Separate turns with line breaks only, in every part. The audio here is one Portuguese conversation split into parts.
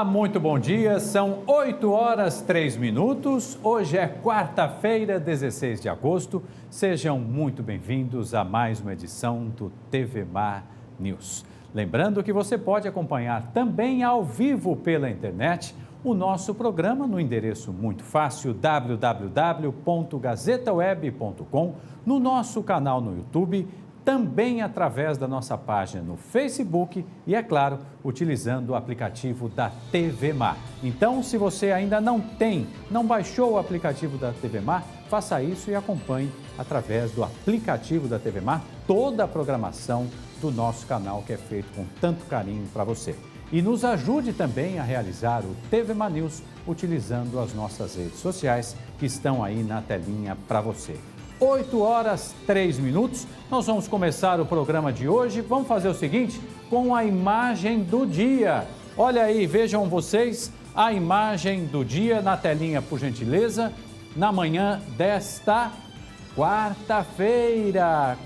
Muito bom dia, são 8 horas 3 minutos, hoje é quarta-feira, 16 de agosto, sejam muito bem-vindos a mais uma edição do TVMar News. Lembrando que você pode acompanhar também ao vivo pela internet o nosso programa no endereço muito fácil, www.gazetaweb.com, no nosso canal no YouTube, também através da nossa página no Facebook e, é claro, utilizando o aplicativo da TVMar. Então, se você ainda não baixou o aplicativo da TVMar, faça isso e acompanhe através do aplicativo da TVMar toda a programação do nosso canal que é feito com tanto carinho para você. E nos ajude também a realizar o TVMar News utilizando as nossas redes sociais que estão aí na telinha para você. 8 horas 3 minutos, nós vamos começar o programa de hoje. Vamos fazer o seguinte, com a imagem do dia. Olha aí, vejam vocês a imagem do dia na telinha, por gentileza, na manhã desta quarta-feira,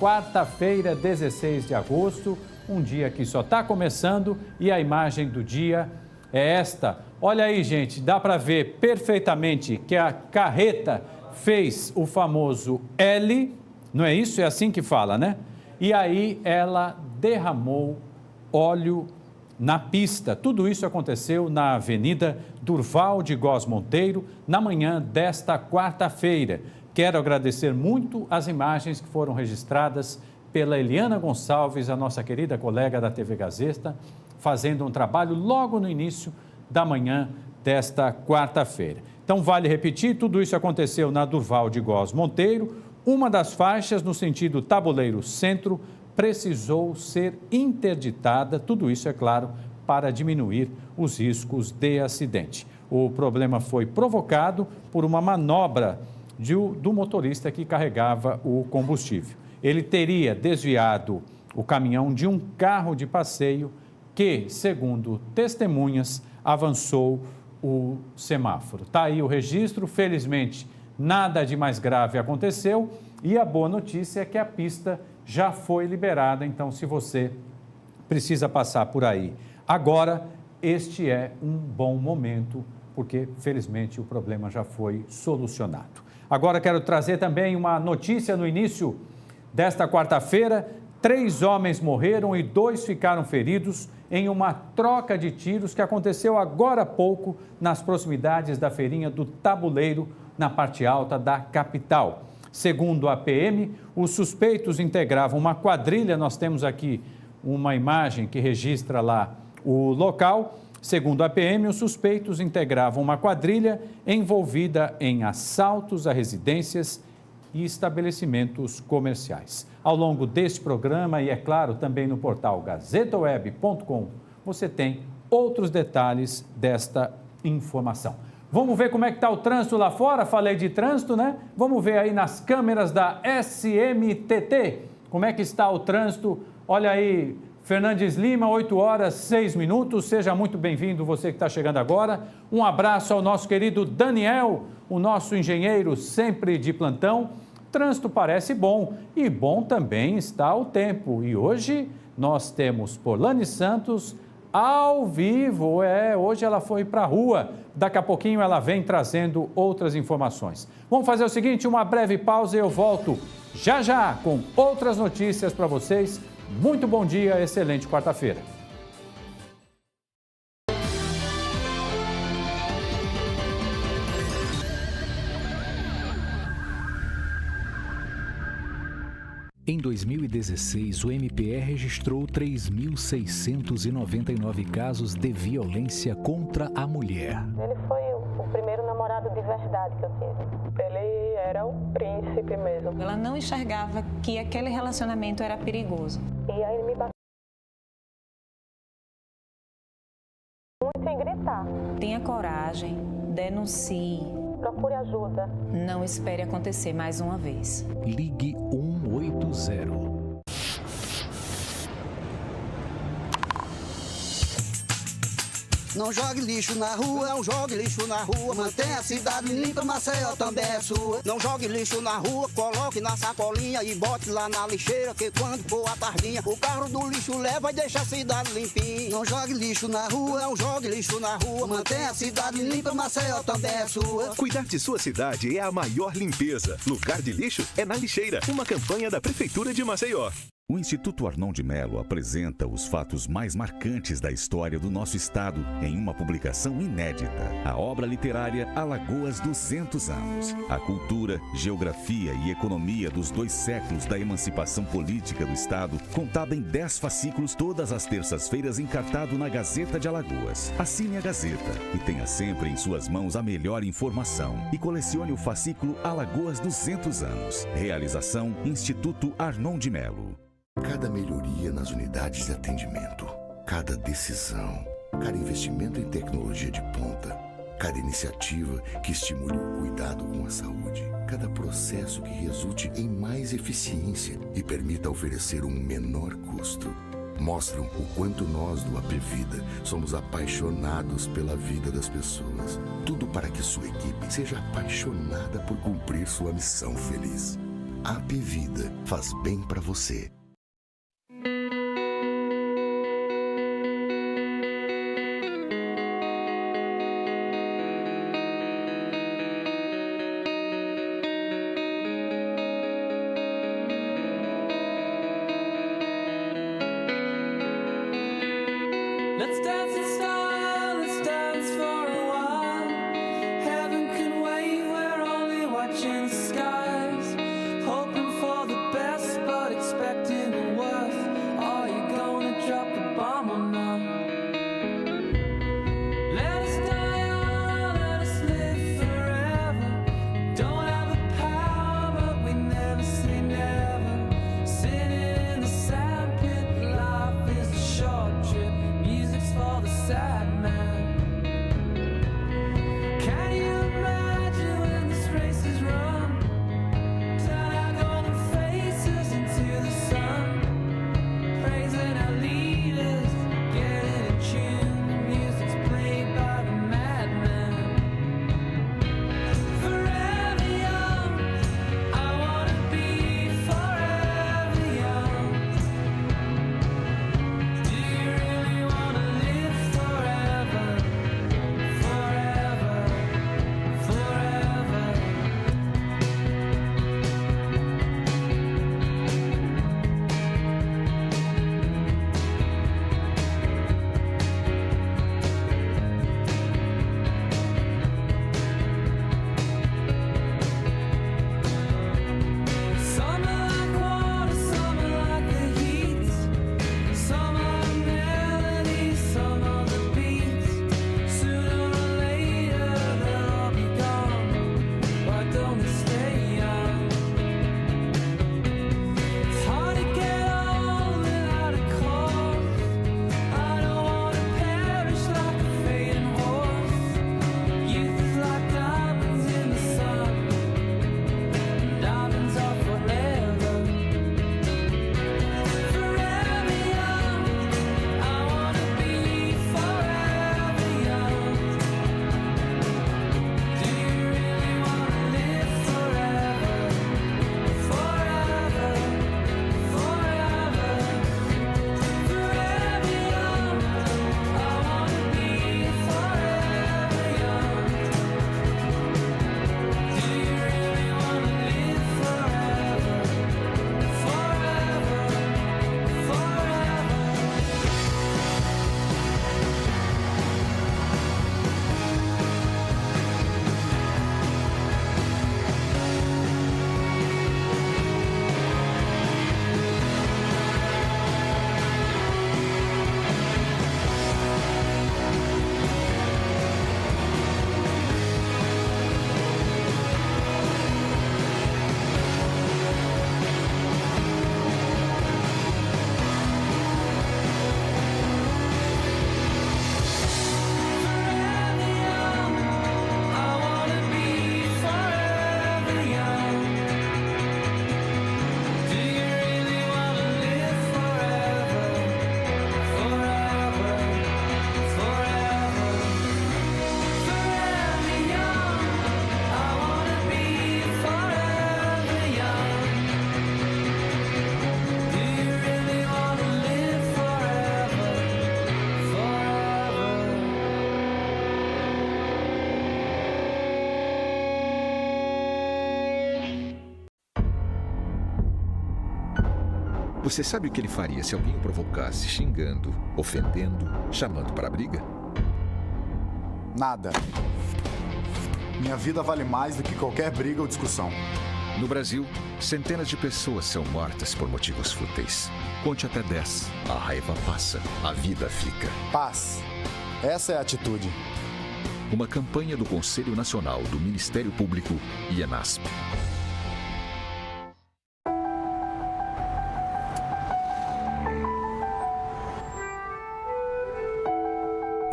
16 de agosto, um dia que só está começando e a imagem do dia é esta. Olha aí, gente, dá para ver perfeitamente que a carreta fez o famoso L, não é isso? É assim que fala, né? E aí ela derramou óleo na pista. Tudo isso aconteceu na Avenida Durval de Góes Monteiro, na manhã desta quarta-feira. Quero agradecer muito as imagens que foram registradas pela Eliana Gonçalves, a nossa querida colega da TV Gazeta, fazendo um trabalho logo no início da manhã desta quarta-feira. Então, vale repetir, tudo isso aconteceu na Durval de Góes Monteiro. Uma das faixas, no sentido Tabuleiro Centro, precisou ser interditada. Tudo isso, é claro, para diminuir os riscos de acidente. O problema foi provocado por uma manobra do motorista que carregava o combustível. Ele teria desviado o caminhão de um carro de passeio que, segundo testemunhas, avançou o semáforo. Está aí o registro, felizmente nada de mais grave aconteceu e a boa notícia é que a pista já foi liberada, então se você precisa passar por aí agora, este é um bom momento, porque felizmente o problema já foi solucionado. Agora quero trazer também uma notícia no início desta quarta-feira. 3 homens morreram e 2 ficaram feridos em uma troca de tiros que aconteceu agora há pouco nas proximidades da feirinha do Tabuleiro, na parte alta da capital. Segundo a PM, os suspeitos integravam uma quadrilha. Nós temos aqui uma imagem que registra lá o local. Segundo a PM, os suspeitos integravam uma quadrilha envolvida em assaltos a residências e estabelecimentos comerciais. Ao longo deste programa e, é claro, também no portal gazetaweb.com, você tem outros detalhes desta informação. Vamos ver como é que está o trânsito lá fora? Falei de trânsito, né? Vamos ver aí nas câmeras da SMTT como é que está o trânsito. Olha aí, Fernandes Lima, 8 horas 6 minutos. Seja muito bem-vindo, você que está chegando agora. Um abraço ao nosso querido Daniel, o nosso engenheiro sempre de plantão. Trânsito parece bom e bom também está o tempo. E hoje nós temos Polane Santos ao vivo. Hoje ela foi para a rua. Daqui a pouquinho ela vem trazendo outras informações. Vamos fazer o seguinte, uma breve pausa e eu volto já com outras notícias para vocês. Muito bom dia, excelente quarta-feira.
Em 2016, o MPE registrou 3.699 casos de violência contra a mulher.
Ele foi o primeiro namorado de verdade que eu tive. Ele era um príncipe mesmo.
Ela não enxergava que aquele relacionamento era perigoso.
E aí ele me bateu muito em gritar.
Tenha coragem, denuncie.
Procure ajuda.
Não espere acontecer mais uma vez.
Ligue 180.
Não jogue lixo na rua, não jogue lixo na rua. Mantenha a cidade limpa, Maceió também é sua. Não jogue lixo na rua, coloque na sacolinha e bote lá na lixeira, que quando for a tardinha, o carro do lixo leva e deixa a cidade limpinha. Não jogue lixo na rua, não jogue lixo na rua. Mantenha a cidade limpa, Maceió também é sua.
Cuidar de sua cidade é a maior limpeza. Lugar de lixo é na lixeira. Uma campanha da Prefeitura de Maceió.
O Instituto Arnon de Melo apresenta os fatos mais marcantes da história do nosso estado em uma publicação inédita. A obra literária Alagoas 200 anos. A cultura, geografia e economia dos 2 séculos da emancipação política do estado, contada em 10 fascículos todas as terças-feiras, encartado na Gazeta de Alagoas. Assine a Gazeta e tenha sempre em suas mãos a melhor informação. E colecione o fascículo Alagoas 200 anos. Realização Instituto Arnon de Melo.
Cada melhoria nas unidades de atendimento, cada decisão, cada investimento em tecnologia de ponta, cada iniciativa que estimule o cuidado com a saúde, cada processo que resulte em mais eficiência e permita oferecer um menor custo, mostram o quanto nós do Apvida somos apaixonados pela vida das pessoas. Tudo para que sua equipe seja apaixonada por cumprir sua missão feliz. A Apvida faz bem para você.
Let's dance in style, let's dance for a while. Heaven can wait, we're only watching the skies. Hoping for the best, but expecting
Você sabe o que ele faria se alguém o provocasse xingando, ofendendo, chamando para a briga?
Nada. Minha vida vale mais do que qualquer briga ou discussão.
No Brasil, centenas de pessoas são mortas por motivos fúteis. Conte até 10. A raiva passa, a vida fica.
Paz. Essa é a atitude.
Uma campanha do Conselho Nacional do Ministério Público e ENASP.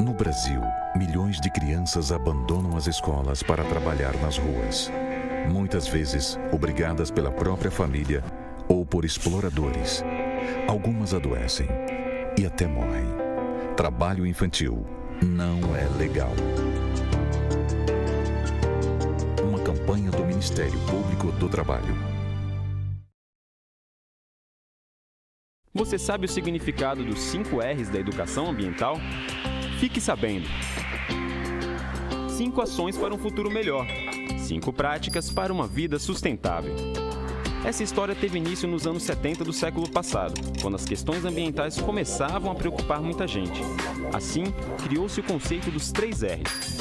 No Brasil, milhões de crianças abandonam as escolas para trabalhar nas ruas. Muitas vezes, obrigadas pela própria família ou por exploradores. Algumas adoecem e até morrem. Trabalho infantil não é legal. Uma campanha do Ministério Público do Trabalho.
Você sabe o significado dos 5 R's da educação ambiental? Fique sabendo. 5 ações para um futuro melhor. 5 práticas para uma vida sustentável. Essa história teve início nos anos 70 do século passado, quando as questões ambientais começavam a preocupar muita gente. Assim, criou-se o conceito dos 3 R's.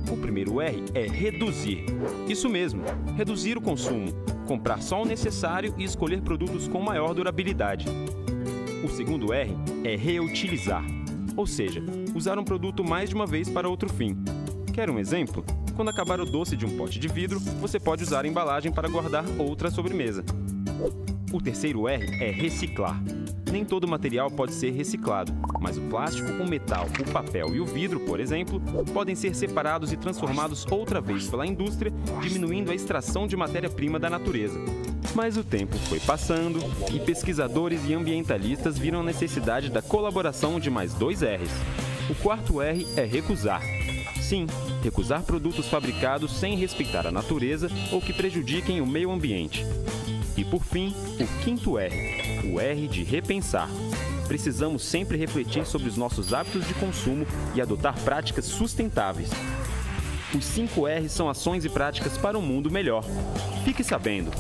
O primeiro R é reduzir. Isso mesmo, reduzir o consumo, comprar só o necessário e escolher produtos com maior durabilidade. O segundo R é reutilizar, ou seja, usar um produto mais de uma vez para outro fim. Quer um exemplo? Quando acabar o doce de um pote de vidro, você pode usar a embalagem para guardar outra sobremesa. O terceiro R é reciclar. Nem todo material pode ser reciclado, mas o plástico, o metal, o papel e o vidro, por exemplo, podem ser separados e transformados outra vez pela indústria, diminuindo a extração de matéria-prima da natureza. Mas o tempo foi passando e pesquisadores e ambientalistas viram a necessidade da colaboração de mais 2 R's. O quarto R é recusar. Sim, recusar produtos fabricados sem respeitar a natureza ou que prejudiquem o meio ambiente. E por fim, o quinto R, o R de repensar. Precisamos sempre refletir sobre os nossos hábitos de consumo e adotar práticas sustentáveis. Os 5 R's são ações e práticas para um mundo melhor. Fique sabendo!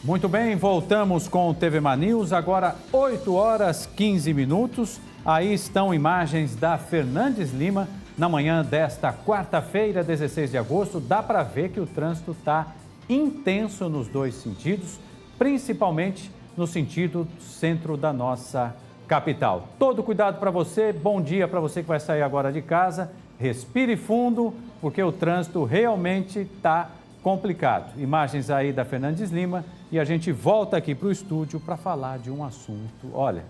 Muito bem, voltamos com o TV News, agora 8 horas 15 minutos. Aí estão imagens da Fernandes Lima na manhã desta quarta-feira, 16 de agosto. Dá para ver que o trânsito está intenso nos 2 sentidos, principalmente no sentido centro da nossa capital. Todo cuidado para você, bom dia para você que vai sair agora de casa. Respire fundo, porque o trânsito realmente está complicado. Imagens aí da Fernandes Lima e a gente volta aqui para o estúdio para falar de um assunto. Olha,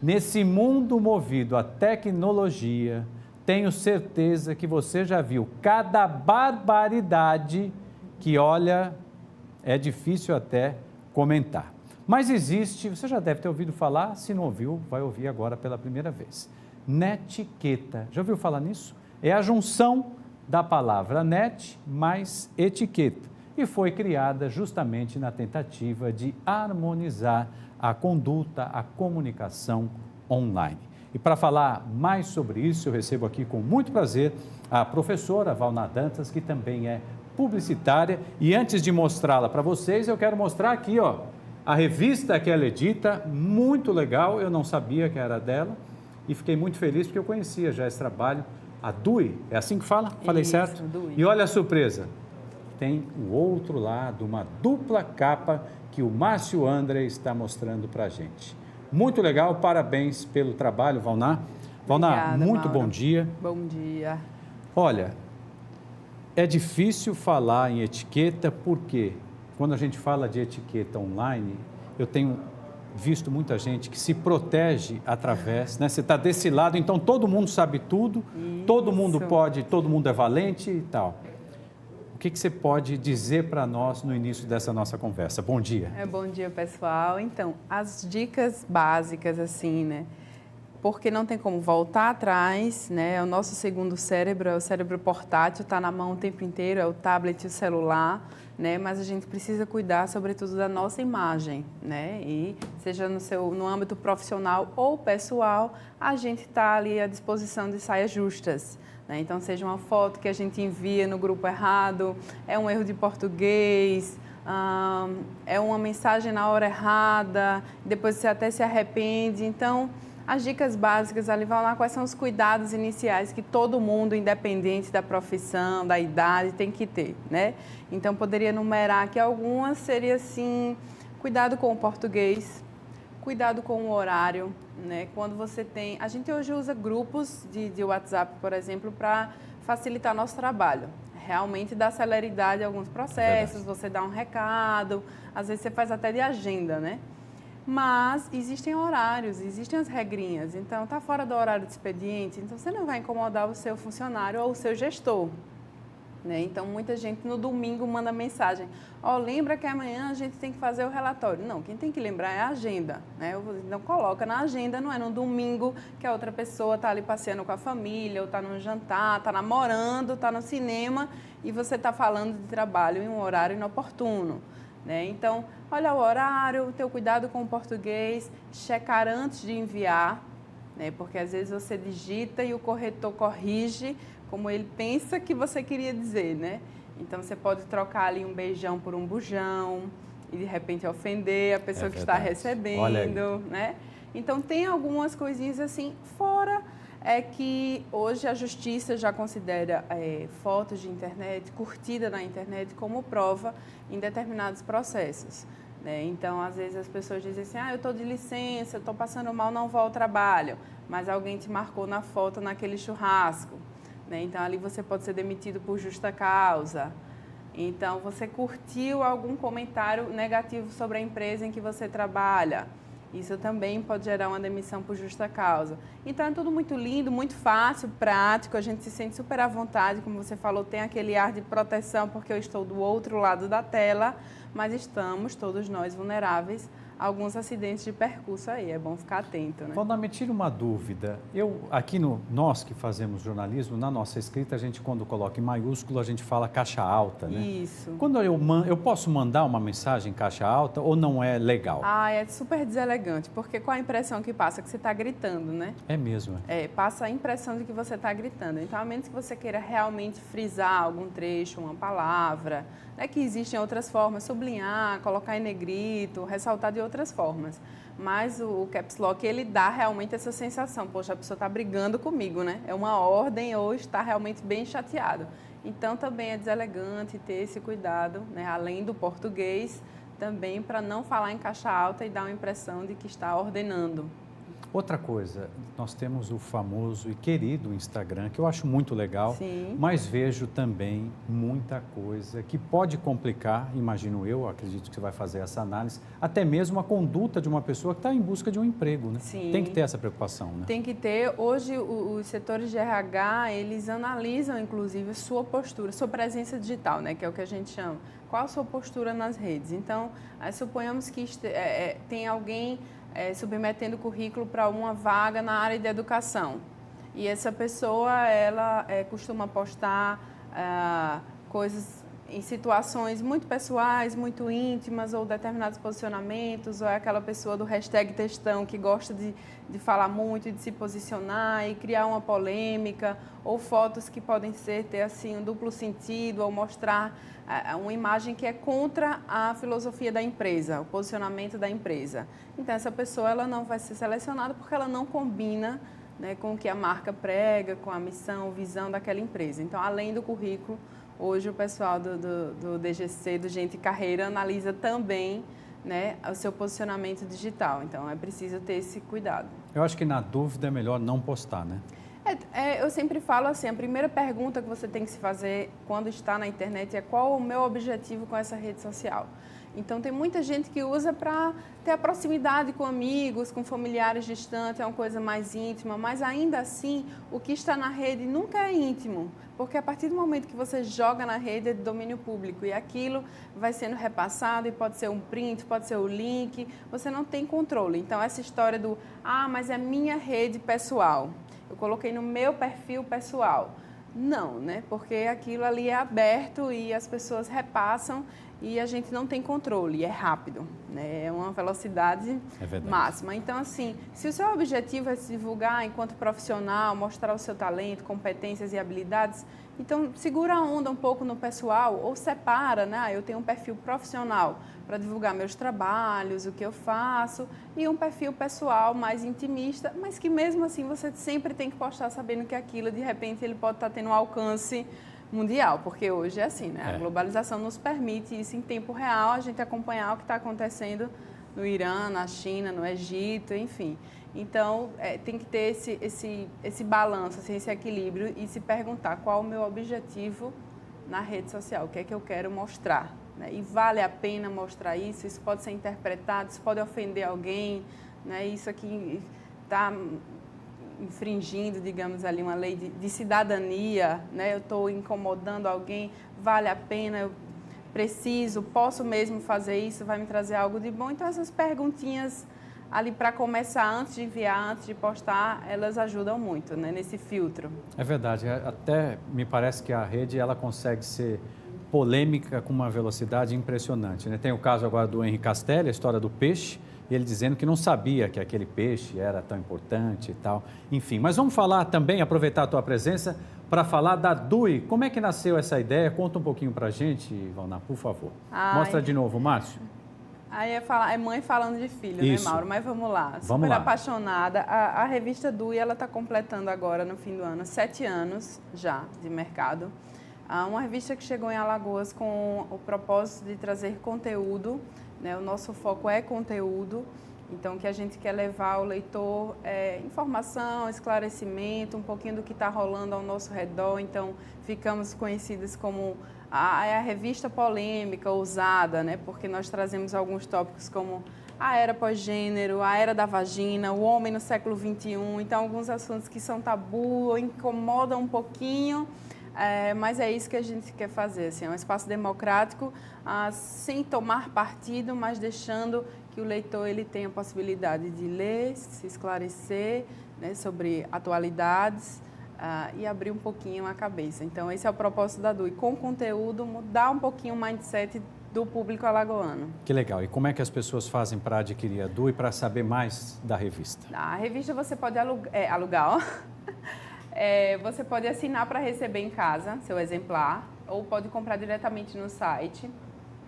nesse mundo movido à tecnologia, tenho certeza que você já viu cada barbaridade que, olha, é difícil até comentar. Mas existe, você já deve ter ouvido falar, se não ouviu, vai ouvir agora pela primeira vez. Netiqueta. Já ouviu falar nisso? É a junção da palavra net mais etiqueta e foi criada justamente na tentativa de harmonizar a conduta, a comunicação online. E para falar mais sobre isso, eu recebo aqui com muito prazer a professora Valna Dantas, que também é publicitária. E antes de mostrá-la para vocês, eu quero mostrar aqui, ó, a revista que ela edita, muito legal, eu não sabia que era dela e fiquei muito feliz porque eu conhecia já esse trabalho. A DUI, é assim que fala? Falei
Isso,
certo?
DUI.
E olha a surpresa, tem o outro lado, uma dupla capa que o Márcio André está mostrando para a gente. Muito legal, parabéns pelo trabalho, Valna. Valna,
Obrigada,
muito
Mauro.
bom dia.
Bom dia.
Olha, é difícil falar em etiqueta porque quando a gente fala de etiqueta online, eu tenho visto muita gente que se protege através, né? Você está desse lado, então todo mundo sabe tudo, todo mundo pode, todo mundo é valente e tal. O que você pode dizer para nós no início dessa nossa conversa? Bom dia.
Bom dia, pessoal. Então, as dicas básicas, assim, né? Porque não tem como voltar atrás, né? O nosso segundo cérebro é o cérebro portátil, está na mão o tempo inteiro, é o tablet e o celular, né? Mas a gente precisa cuidar, sobretudo, da nossa imagem, né? E seja no âmbito profissional ou pessoal, a gente está ali à disposição de saias justas, né? Então, seja uma foto que a gente envia no grupo errado, é um erro de português, é uma mensagem na hora errada, depois você até se arrepende. Então, as dicas básicas ali vão lá, quais são os cuidados iniciais que todo mundo, independente da profissão, da idade, tem que ter, né? Então, poderia enumerar aqui algumas, seria assim, cuidado com o português, cuidado com o horário, né? Quando você tem... A gente hoje usa grupos de WhatsApp, por exemplo, para facilitar nosso trabalho. Realmente dá celeridade a alguns processos, você dá um recado, às vezes você faz até de agenda, né? Mas existem horários, existem as regrinhas, então está fora do horário de expediente, então você não vai incomodar o seu funcionário ou o seu gestor, né? Então muita gente no domingo manda mensagem, lembra que amanhã a gente tem que fazer o relatório. Não, quem tem que lembrar é a agenda, né? Então coloca na agenda, não é no domingo que a outra pessoa está ali passeando com a família, ou está num jantar, está namorando, está no cinema e você está falando de trabalho em um horário inoportuno, né? Então, olha o horário, ter cuidado com o português, checar antes de enviar, né? Porque às vezes você digita e o corretor corrige como ele pensa que você queria dizer, né? Então, você pode trocar ali um beijão por um bujão e, de repente, ofender a pessoa que está recebendo, né? Então, tem algumas coisinhas assim, fora que hoje a justiça já considera fotos de internet, curtida na internet, como prova em determinados processos, né? Então, às vezes as pessoas dizem assim, eu estou de licença, eu estou passando mal, não vou ao trabalho, mas alguém te marcou na foto naquele churrasco, né? Então, ali você pode ser demitido por justa causa. Então, você curtiu algum comentário negativo sobre a empresa em que você trabalha. Isso também pode gerar uma demissão por justa causa. Então, é tudo muito lindo, muito fácil, prático, a gente se sente super à vontade, como você falou, tem aquele ar de proteção porque eu estou do outro lado da tela, mas estamos, todos nós, vulneráveis a alguns acidentes de percurso aí, é bom ficar atento, né?
Valdomar, me tira uma dúvida. Nós que fazemos jornalismo, na nossa escrita, a gente quando coloca em maiúsculo, a gente fala caixa alta, né?
Isso.
Quando eu posso mandar uma mensagem em caixa alta ou não é legal?
É super deselegante, porque qual a impressão que passa? Que você está gritando, né?
É mesmo?
Passa a impressão de que você está gritando. Então, a menos que você queira realmente frisar algum trecho, uma palavra, né, que existem outras formas, sublinhar, colocar em negrito, ressaltar de outras formas. Mas o Caps Lock, ele dá realmente essa sensação, poxa, a pessoa está brigando comigo, né? É uma ordem ou está realmente bem chateado. Então, também é deselegante ter esse cuidado, né, além do português, também para não falar em caixa alta e dar uma impressão de que está ordenando.
Outra coisa, nós temos o famoso e querido Instagram, que eu acho muito legal,
Sim.
mas vejo também muita coisa que pode complicar, imagino eu, acredito que você vai fazer essa análise, até mesmo a conduta de uma pessoa que está em busca de um emprego, né?
Sim.
Tem que ter essa preocupação, né?
Tem que ter. Hoje, os setores de RH, eles analisam, inclusive, sua postura, sua presença digital, né? Que é o que a gente chama. Qual a sua postura nas redes? Então, suponhamos que tem alguém submetendo currículo para uma vaga na área de educação. E essa pessoa, ela costuma postar coisas em situações muito pessoais, muito íntimas, ou determinados posicionamentos, ou é aquela pessoa do hashtag textão que gosta de falar muito, de se posicionar e criar uma polêmica, ou fotos que podem ter assim, um duplo sentido, ou mostrar uma imagem que é contra a filosofia da empresa, o posicionamento da empresa. Então, essa pessoa ela não vai ser selecionada porque ela não combina, né, com o que a marca prega, com a missão, visão daquela empresa. Então, além do currículo, hoje o pessoal do DGC, do Gente Carreira, analisa também, né, o seu posicionamento digital. Então, é preciso ter esse cuidado.
Eu acho que, na dúvida, é melhor não postar, né?
Eu sempre falo assim, a primeira pergunta que você tem que se fazer quando está na internet é qual o meu objetivo com essa rede social. Então, tem muita gente que usa para ter a proximidade com amigos, com familiares distantes, é uma coisa mais íntima, mas ainda assim, o que está na rede nunca é íntimo, porque a partir do momento que você joga na rede é de domínio público e aquilo vai sendo repassado e pode ser um print, pode ser o link, você não tem controle. Então, essa história do, mas é minha rede pessoal, eu coloquei no meu perfil pessoal. Não, né? Porque aquilo ali é aberto e as pessoas repassam e a gente não tem controle, é rápido, né? É uma velocidade máxima. Então, assim, se o seu objetivo é se divulgar enquanto profissional, mostrar o seu talento, competências e habilidades, então segura a onda um pouco no pessoal ou separa, né? Eu tenho um perfil profissional para divulgar meus trabalhos, o que eu faço, e um perfil pessoal mais intimista, mas que mesmo assim você sempre tem que postar sabendo que aquilo, de repente, ele pode estar tendo um alcance mundial, porque hoje é assim, né? A globalização nos permite isso em tempo real, a gente acompanhar o que está acontecendo no Irã, na China, no Egito, enfim. Então, tem que ter esse balanço, assim, esse equilíbrio e se perguntar qual o meu objetivo na rede social, o que é que eu quero mostrar, né? E vale a pena mostrar isso? Isso pode ser interpretado, isso pode ofender alguém, né? Isso aqui está infringindo, digamos ali, uma lei de cidadania, né? Eu estou incomodando alguém, vale a pena, eu preciso, posso mesmo fazer isso, vai me trazer algo de bom? Então, essas perguntinhas ali para começar, antes de enviar, antes de postar, elas ajudam muito, né, nesse filtro.
É verdade, até me parece que a rede ela consegue ser polêmica com uma velocidade impressionante, né? Tem o caso agora do Henri Castelli, a história do peixe, ele dizendo que não sabia que aquele peixe era tão importante e tal. Enfim, mas vamos falar também, aproveitar a tua presença, para falar da DUI. Como é que nasceu essa ideia? Conta um pouquinho para a gente, Valna, por favor. Mostra de novo, Márcio.
Aí é mãe falando de filho,
Isso.
né, Mauro? Mas vamos lá.
Vamos
Super
lá.
apaixonada. A revista DUI, ela está completando agora, no fim do ano, 7 anos já de mercado. Uma revista que chegou em Alagoas com o propósito de trazer conteúdo, né? O nosso foco é conteúdo, então que a gente quer levar ao leitor informação, esclarecimento, um pouquinho do que está rolando ao nosso redor. Então ficamos conhecidas como a revista polêmica, ousada, né? Porque nós trazemos alguns tópicos como a era pós-gênero, a era da vagina, o homem no século XXI, então alguns assuntos que são tabu ou incomodam um pouquinho. Mas é isso que a gente quer fazer, assim, é um espaço democrático, sem tomar partido, mas deixando que o leitor ele tenha a possibilidade de ler, se esclarecer, né, sobre atualidades e abrir um pouquinho a cabeça. Então, esse é o propósito da DUI, com conteúdo, mudar um pouquinho o mindset do público alagoano.
Que legal. E como é que as pessoas fazem para adquirir a DUI, para saber mais da revista?
A revista você pode alugar, ó. Você pode assinar para receber em casa seu exemplar ou pode comprar diretamente no site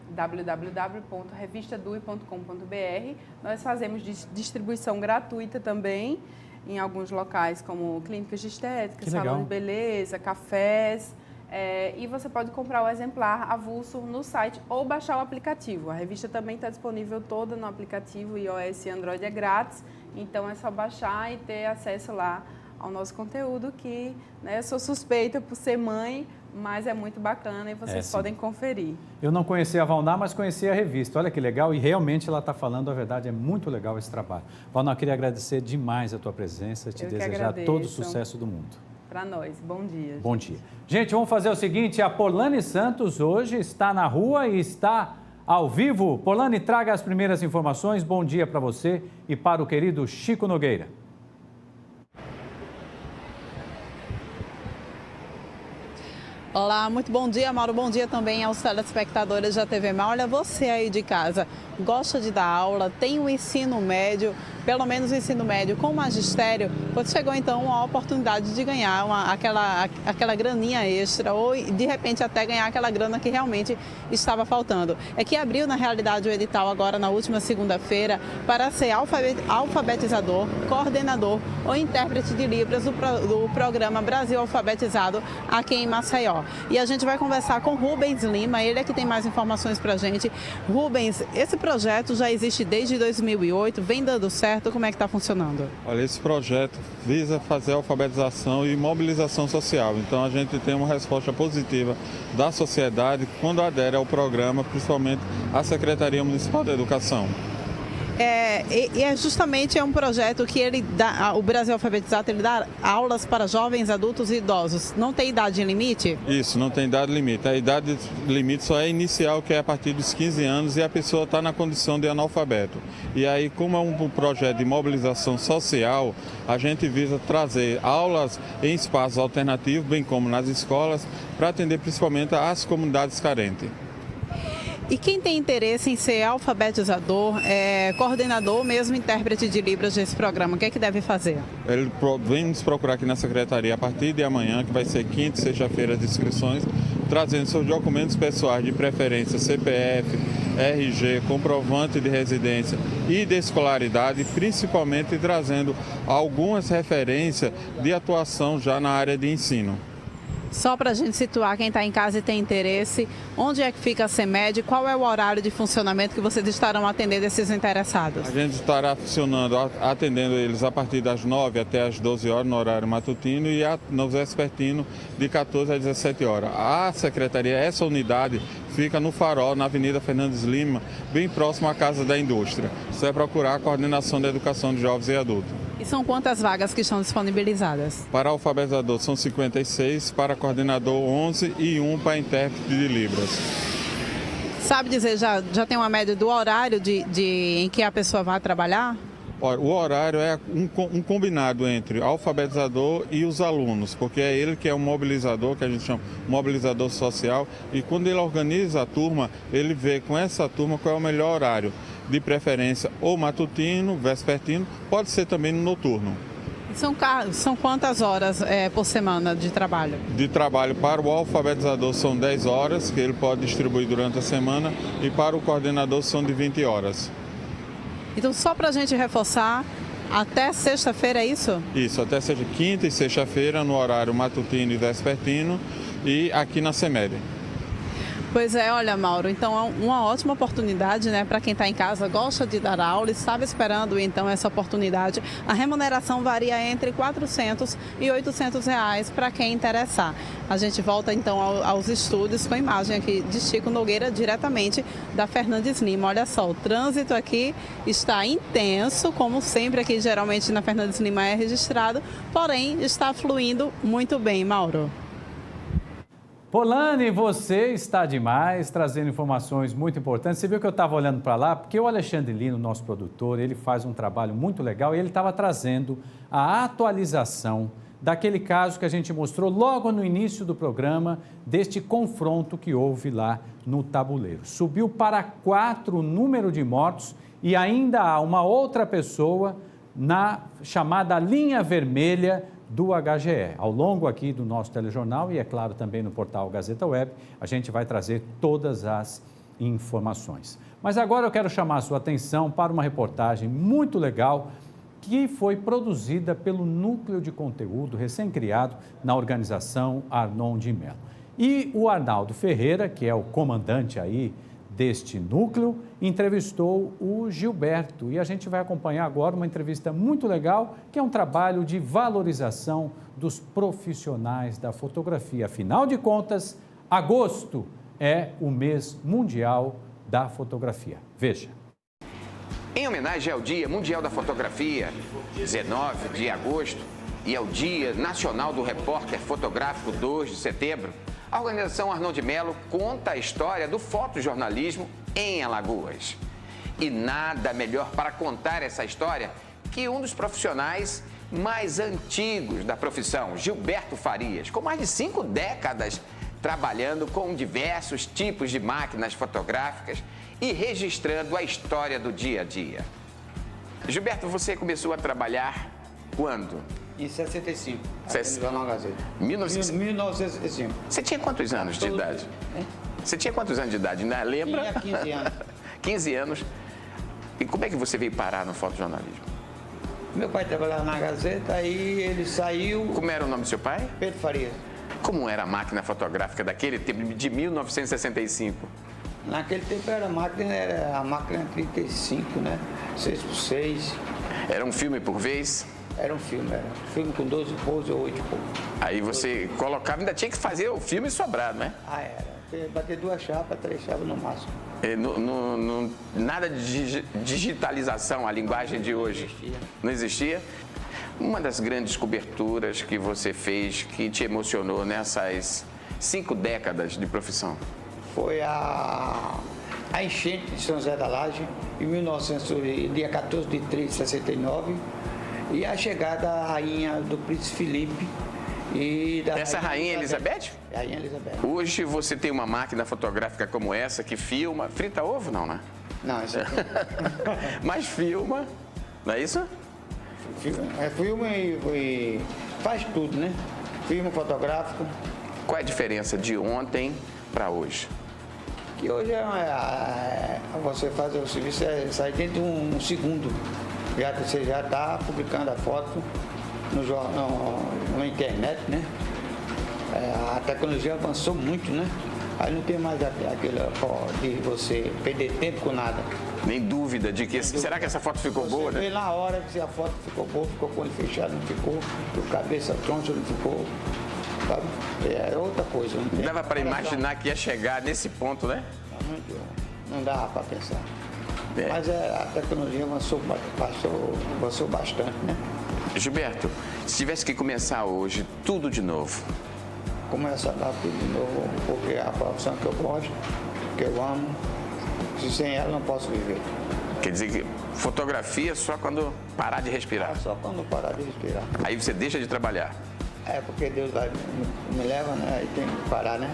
www.revistadui.com.br. Nós fazemos distribuição gratuita também em alguns locais como clínicas de estética, salão de beleza, cafés. E você pode comprar o exemplar avulso no site ou baixar o aplicativo. A revista também está disponível toda no aplicativo iOS e Android, é grátis. Então é só baixar e ter acesso lá ao nosso conteúdo que, né, eu sou suspeita por ser mãe, mas é muito bacana e vocês podem conferir. Eu
não conhecia a Valna, mas conhecia a revista. Olha que legal e realmente ela está falando a verdade, é muito legal esse trabalho. Valna, eu queria agradecer demais a tua presença, te desejar todo o sucesso do mundo.
Para nós, bom dia.
Bom dia. Gente, vamos fazer o seguinte, a Polane Santos hoje está na rua e está ao vivo. Polane, traga as primeiras informações. Bom dia para você e para o querido Chico Nogueira.
Olá, muito bom dia, Mauro. Bom dia também aos telespectadores da TV Mal. Olha, você aí de casa gosta de dar aula, tem o ensino médio, pelo menos o ensino médio com magistério, você chegou então a oportunidade de ganhar aquela graninha extra ou de repente até ganhar aquela grana que realmente estava faltando. É que abriu na realidade o edital agora na última segunda-feira para ser alfabetizador, coordenador ou intérprete de Libras do programa Brasil Alfabetizado aqui em Maceió. E a gente vai conversar com Rubens Lima, ele é que tem mais informações para a gente. Rubens, esse projeto já existe desde 2008, vem dando certo, como é que está funcionando?
Olha, esse projeto visa fazer alfabetização e mobilização social, então a gente tem uma resposta positiva da sociedade quando adere ao programa, principalmente a Secretaria Municipal da Educação.
Justamente um projeto que ele dá, o Brasil Alfabetizado, ele dá aulas para jovens, adultos e idosos. Não tem idade limite?
Isso, não tem idade limite. A idade limite só é inicial, que é a partir dos 15 anos e a pessoa está na condição de analfabeto. E aí, como é um projeto de mobilização social, a gente visa trazer aulas em espaços alternativos, bem como nas escolas, para atender principalmente as comunidades carentes.
E quem tem interesse em ser alfabetizador, coordenador ou mesmo intérprete de Libras desse programa, o que é que deve fazer?
Ele vem nos procurar aqui na secretaria a partir de amanhã, que vai ser quinta e sexta-feira as inscrições, trazendo seus documentos pessoais de preferência, CPF, RG, comprovante de residência e de escolaridade, principalmente trazendo algumas referências de atuação já na área de ensino.
Só para a gente situar quem está em casa e tem interesse, onde é que fica a CEMED, qual é o horário de funcionamento que vocês estarão atendendo esses interessados?
A gente estará funcionando, atendendo eles a partir das 9 até as 12 horas no horário matutino e no vespertino de 14 às 17 horas. A secretaria, essa unidade, fica no Farol, na Avenida Fernandes Lima, bem próximo à Casa da Indústria. Você vai procurar a Coordenação da Educação de Jovens e Adultos.
E são quantas vagas que estão disponibilizadas?
Para alfabetizador são 56, para coordenador 11 e 1 para intérprete de Libras.
Sabe dizer, já tem uma média do horário em que a pessoa vai trabalhar?
O horário é um combinado entre o alfabetizador e os alunos, porque é ele que é um mobilizador, que a gente chama mobilizador social, e quando ele organiza a turma, ele vê com essa turma qual é o melhor horário, de preferência ou matutino, vespertino, pode ser também no noturno.
São quantas horas por semana de trabalho?
De trabalho para o alfabetizador são 10 horas, que ele pode distribuir durante a semana, e para o coordenador são de 20 horas.
Então, só para a gente reforçar, até sexta-feira é isso?
Isso, até quinta e sexta-feira, no horário matutino e vespertino, e aqui na CEMED.
Pois é, olha, Mauro, então é uma ótima oportunidade, né, para quem está em casa, gosta de dar aula, estava esperando então essa oportunidade. A remuneração varia entre R$ 400 e R$ 800 para quem interessar. A gente volta então aos estúdios com a imagem aqui de Chico Nogueira, diretamente da Fernandes Lima. Olha só, o trânsito aqui está intenso, como sempre aqui geralmente na Fernandes Lima é registrado, porém está fluindo muito bem, Mauro.
Polani, você está demais, trazendo informações muito importantes. Você viu que eu estava olhando para lá, porque o Alexandre Lino, nosso produtor, ele faz um trabalho muito legal e ele estava trazendo a atualização daquele caso que a gente mostrou logo no início do programa, deste confronto que houve lá no tabuleiro. Subiu para 4 o número de mortos e ainda há uma outra pessoa na chamada linha vermelha do HGE. Ao longo aqui do nosso telejornal e, é claro, também no portal Gazeta Web, a gente vai trazer todas as informações. Mas agora eu quero chamar a sua atenção para uma reportagem muito legal que foi produzida pelo Núcleo de Conteúdo recém-criado na organização Arnon de Mello. E o Arnaldo Ferreira, que é o comandante aí deste núcleo, entrevistou o Gilberto e a gente vai acompanhar agora uma entrevista muito legal, que é um trabalho de valorização dos profissionais da fotografia. Afinal de contas, agosto é o mês mundial da fotografia. Veja.
Em homenagem ao Dia Mundial da Fotografia, 19 de agosto, e ao Dia Nacional do Repórter Fotográfico, 2 de setembro, a organização Arnon de Mello conta a história do fotojornalismo em Alagoas. E nada melhor para contar essa história que um dos profissionais mais antigos da profissão, Gilberto Farias, com mais de 5 décadas trabalhando com diversos tipos de máquinas fotográficas e registrando a história do dia a dia. Gilberto, você começou a trabalhar quando?
Em 65, aqui no Jornal Gazeta.
1965. Você tinha quantos anos de idade? Você tinha quantos anos de idade? Ainda lembra?
Tinha 15 anos.
15 anos. E como é que você veio parar no fotojornalismo?
Meu pai trabalhava na Gazeta, aí ele saiu...
Como era o nome do seu pai?
Pedro Farias.
Como era a máquina fotográfica daquele tempo, de 1965?
Naquele tempo era a máquina 35, né? 6x6.
Era um filme por vez?
Era um filme com 12 poses ou 8 poses.
Aí você colocava, ainda tinha que fazer o filme sobrar, né?
Ah, era. Bater 2 chapas, 3 chapas no máximo.
Nada de digitalização, a linguagem de hoje? Não existia? Uma das grandes coberturas que você fez, que te emocionou nessas 5 décadas de profissão?
Foi a enchente de São José da Laje, em dia 14 de 3 de 69, e a chegada da rainha do Príncipe Felipe E da
Essa Rainha Elizabeth?
É a Rainha Elizabeth.
Hoje você tem uma máquina fotográfica como essa que filma, frita ovo não, né?
Não, isso aqui.
Mas filma, não é isso?
Filma e faz tudo, né? Filme fotográfico.
Qual é a diferença de ontem para hoje?
Que hoje você faz o serviço, sai dentro de um segundo. Você já está publicando a foto no jornal, na internet, né? A tecnologia avançou muito, né? Aí não tem mais aquele de você perder tempo com nada.
Nem dúvida de que... Será que essa foto ficou boa, né?
Você vê na hora que a foto ficou boa, ficou com o olho fechado, não ficou, o cabeça troncha, não ficou, sabe? É outra coisa.
Não dava para imaginar que ia chegar nesse ponto, né?
Não dava para pensar. Mas a tecnologia avançou bastante, né?
Gilberto, se tivesse que começar hoje tudo de novo...
Começar tudo de novo, porque é a profissão que eu gosto, que eu amo, se sem ela não posso viver.
Quer dizer que fotografia só quando parar de respirar?
Só quando parar de respirar.
Aí você deixa de trabalhar?
É, porque Deus me leva, né? Aí tem que parar, né?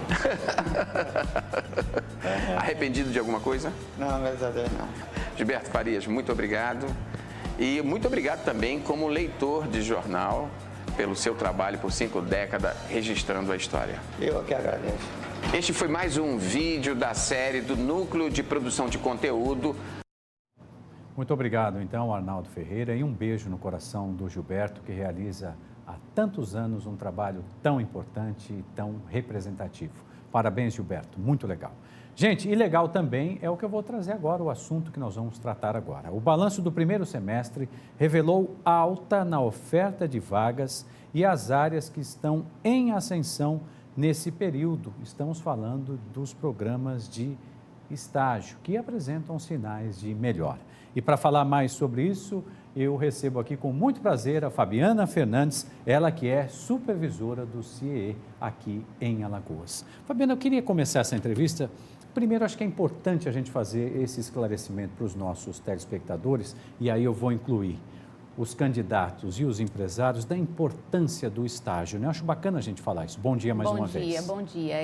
Arrependido de alguma coisa?
Não, graças a Deus não.
Gilberto Farias, muito obrigado. E muito obrigado também como leitor de jornal, pelo seu trabalho por 5 décadas registrando a história.
Eu que agradeço.
Este foi mais um vídeo da série do Núcleo de Produção de Conteúdo.
Muito obrigado, então, Arnaldo Ferreira, e um beijo no coração do Gilberto, que realiza há tantos anos um trabalho tão importante e tão representativo. Parabéns, Gilberto, muito legal. Gente, e legal também é o que eu vou trazer agora, o assunto que nós vamos tratar agora. O balanço do primeiro semestre revelou alta na oferta de vagas e as áreas que estão em ascensão nesse período. Estamos falando dos programas de estágio, que apresentam sinais de melhora. E para falar mais sobre isso, eu recebo aqui com muito prazer a Fabiana Fernandes, ela que é supervisora do CIEE aqui em Alagoas. Fabiana, eu queria começar essa entrevista. Primeiro, acho que é importante a gente fazer esse esclarecimento para os nossos telespectadores, e aí eu vou incluir os candidatos e os empresários da importância do estágio, né? Eu acho bacana a gente falar isso. Bom dia mais uma vez.
Bom dia.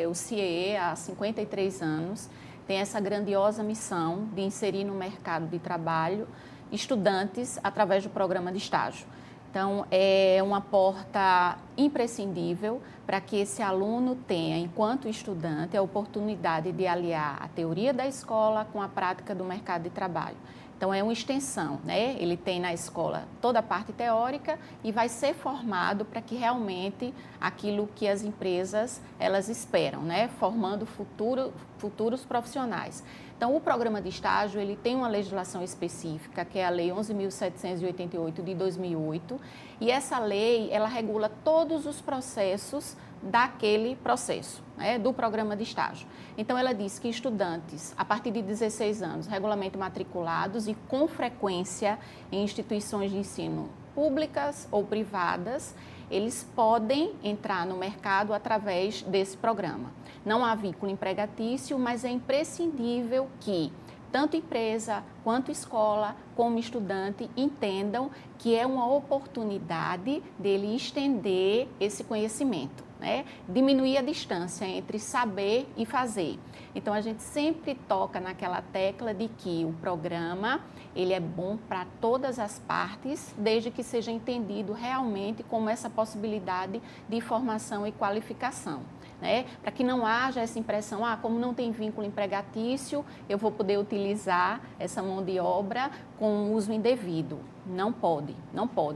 O CIEE, há 53 anos, tem essa grandiosa missão de inserir no mercado de trabalho estudantes através do programa de estágio. Então, é uma porta imprescindível para que esse aluno tenha, enquanto estudante, a oportunidade de aliar a teoria da escola com a prática do mercado de trabalho. Então, é uma extensão, né? Ele tem na escola toda a parte teórica e vai ser formado para que realmente aquilo que as empresas, elas esperam, né? Formando futuros profissionais. Então, o programa de estágio, ele tem uma legislação específica, que é a Lei 11.788 de 2008, e essa lei, ela regula todos os processos daquele processo, né, do programa de estágio. Então, ela diz que estudantes, a partir de 16 anos, regularmente matriculados e com frequência em instituições de ensino públicas ou privadas, eles podem entrar no mercado através desse programa. Não há vínculo empregatício, mas é imprescindível que tanto empresa, quanto escola, como estudante entendam que é uma oportunidade dele estender esse conhecimento, né? Diminuir a distância entre saber e fazer. Então, a gente sempre toca naquela tecla de que o programa, ele é bom para todas as partes, desde que seja entendido realmente como essa possibilidade de formação e qualificação, né? Para que não haja essa impressão, como não tem vínculo empregatício, eu vou poder utilizar essa mão de obra com uso indevido. Não pode,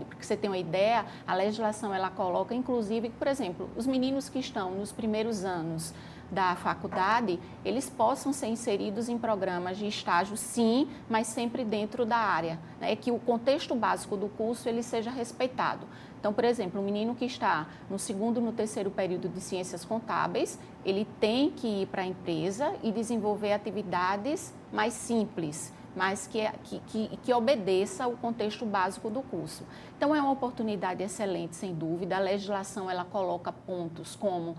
porque você tem uma ideia, a legislação ela coloca, inclusive, por exemplo, os meninos que estão nos primeiros anos da faculdade, eles possam ser inseridos em programas de estágio, sim, mas sempre dentro da área, né? Que o contexto básico do curso ele seja respeitado. Então, por exemplo, o menino que está no segundo, no terceiro período de ciências contábeis, ele tem que ir para a empresa e desenvolver atividades mais simples, mas que obedeça o contexto básico do curso. Então, é uma oportunidade excelente, sem dúvida. A legislação, ela coloca pontos como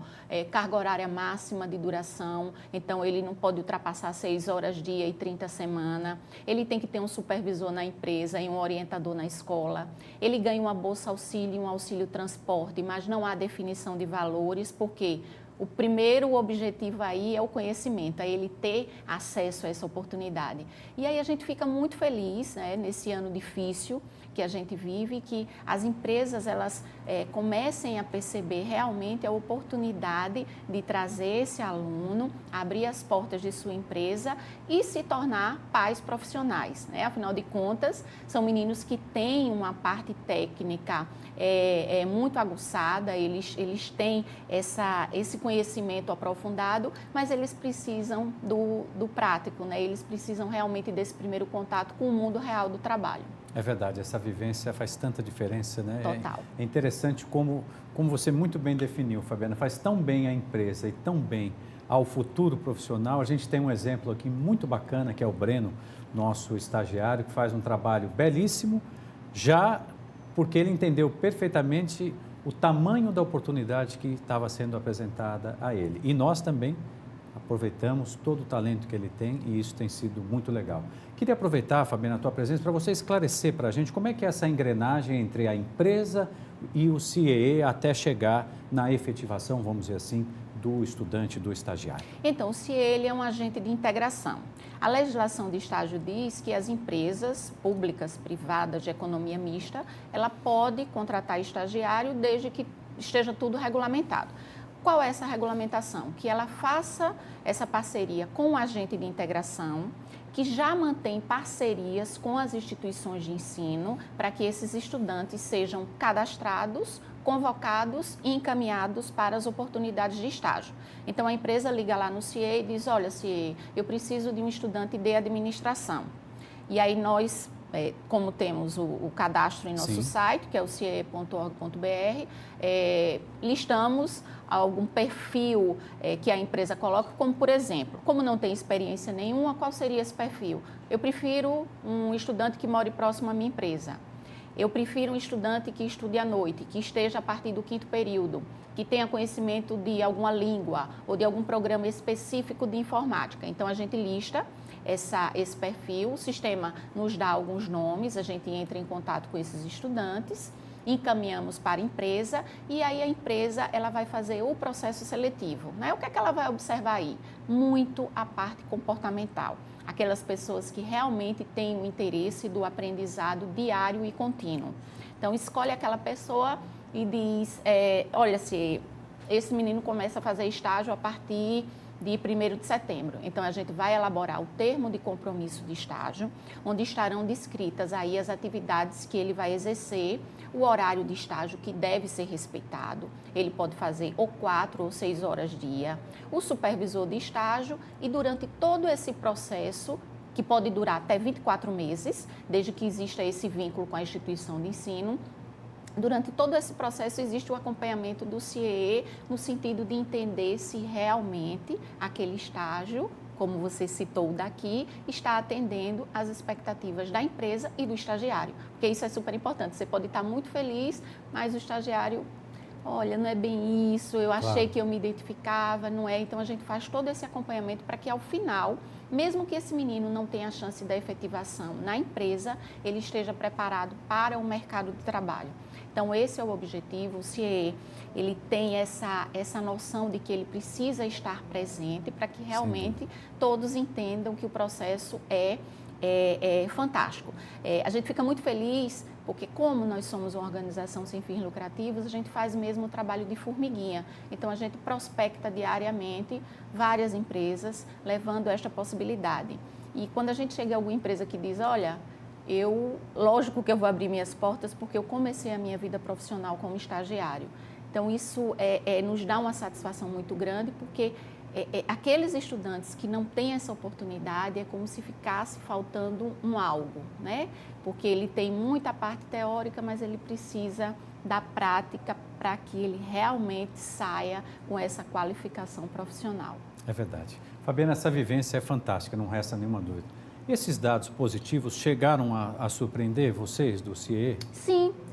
carga horária máxima de duração, então ele não pode ultrapassar 6 horas dia e 30 semana. Ele tem que ter um supervisor na empresa e um orientador na escola. Ele ganha uma bolsa auxílio e um auxílio transporte, mas não há definição de valores, porque o primeiro objetivo aí é o conhecimento, é ele ter acesso a essa oportunidade. E aí a gente fica muito feliz, né, nesse ano difícil que a gente vive, que as empresas elas comecem a perceber realmente a oportunidade de trazer esse aluno, abrir as portas de sua empresa e se tornar pais profissionais, né? Afinal de contas, são meninos que têm uma parte técnica muito aguçada, eles têm esse conhecimento aprofundado, mas eles precisam do prático, né? Eles precisam realmente desse primeiro contato com o mundo real do trabalho.
É verdade, essa vivência faz tanta diferença, né?
Total.
É interessante como você muito bem definiu, Fabiana, faz tão bem à empresa e tão bem ao futuro profissional. A gente tem um exemplo aqui muito bacana, que é o Breno, nosso estagiário, que faz um trabalho belíssimo, já porque ele entendeu perfeitamente o tamanho da oportunidade que estava sendo apresentada a ele. E nós também aproveitamos todo o talento que ele tem e isso tem sido muito legal. Queria aproveitar, Fabiana, a tua presença para você esclarecer para a gente como é que é essa engrenagem entre a empresa e o CIEE até chegar na efetivação, vamos dizer assim, do estudante, do estagiário.
Então, o CIEE é um agente de integração. A legislação de estágio diz que as empresas públicas, privadas, de economia mista, ela pode contratar estagiário desde que esteja tudo regulamentado. Qual é essa regulamentação? Que ela faça essa parceria com o agente de integração, que já mantém parcerias com as instituições de ensino para que esses estudantes sejam cadastrados, convocados e encaminhados para as oportunidades de estágio. Então, a empresa liga lá no CIEE e diz, olha, CIEE, eu preciso de um estudante de administração. E aí nós, como temos o cadastro em nosso site, que é o ciee.org.br, listamos algum perfil que a empresa coloca, como por exemplo, como não tem experiência nenhuma, qual seria esse perfil? Eu prefiro um estudante que more próximo à minha empresa. Eu prefiro um estudante que estude à noite, que esteja a partir do 5º período, que tenha conhecimento de alguma língua ou de algum programa específico de informática. Então, a gente lista esse perfil, o sistema nos dá alguns nomes, a gente entra em contato com esses estudantes, encaminhamos para a empresa e aí a empresa ela vai fazer o processo seletivo, né? O que é que ela vai observar aí? Muito a parte comportamental. Aquelas pessoas que realmente têm o interesse do aprendizado diário e contínuo. Então, escolhe aquela pessoa e diz, olha, se esse menino começa a fazer estágio a partir de 1º de setembro. Então, a gente vai elaborar o termo de compromisso de estágio, onde estarão descritas aí as atividades que ele vai exercer, o horário de estágio que deve ser respeitado. Ele pode fazer ou 4 ou 6 horas dia, o supervisor de estágio e durante todo esse processo, que pode durar até 24 meses, desde que exista esse vínculo com a instituição de ensino, durante todo esse processo existe o acompanhamento do CIEE no sentido de entender se realmente aquele estágio, como você citou daqui, está atendendo às expectativas da empresa e do estagiário. Porque isso é super importante. Você pode estar muito feliz, mas o estagiário, olha, não é bem isso, eu achei que eu me identificava, não é? Então, a gente faz todo esse acompanhamento para que, ao final, mesmo que esse menino não tenha a chance da efetivação na empresa, ele esteja preparado para o mercado de trabalho. Então, esse é o objetivo. O CIEE, ele tem essa noção de que ele precisa estar presente para que realmente todos entendam que o processo é fantástico. A gente fica muito feliz porque, como nós somos uma organização sem fins lucrativos, a gente faz mesmo o trabalho de formiguinha. Então, a gente prospecta diariamente várias empresas levando esta possibilidade. E quando a gente chega a alguma empresa que diz, olha, lógico que eu vou abrir minhas portas porque eu comecei a minha vida profissional como estagiário. Então, isso nos dá uma satisfação muito grande porque aqueles estudantes que não têm essa oportunidade é como se ficasse faltando um algo, né? Porque ele tem muita parte teórica, mas ele precisa da prática para que ele realmente saia com essa qualificação profissional.
É verdade. Fabiana, essa vivência é fantástica, não resta nenhuma dúvida. Esses dados positivos chegaram a surpreender vocês do CIE?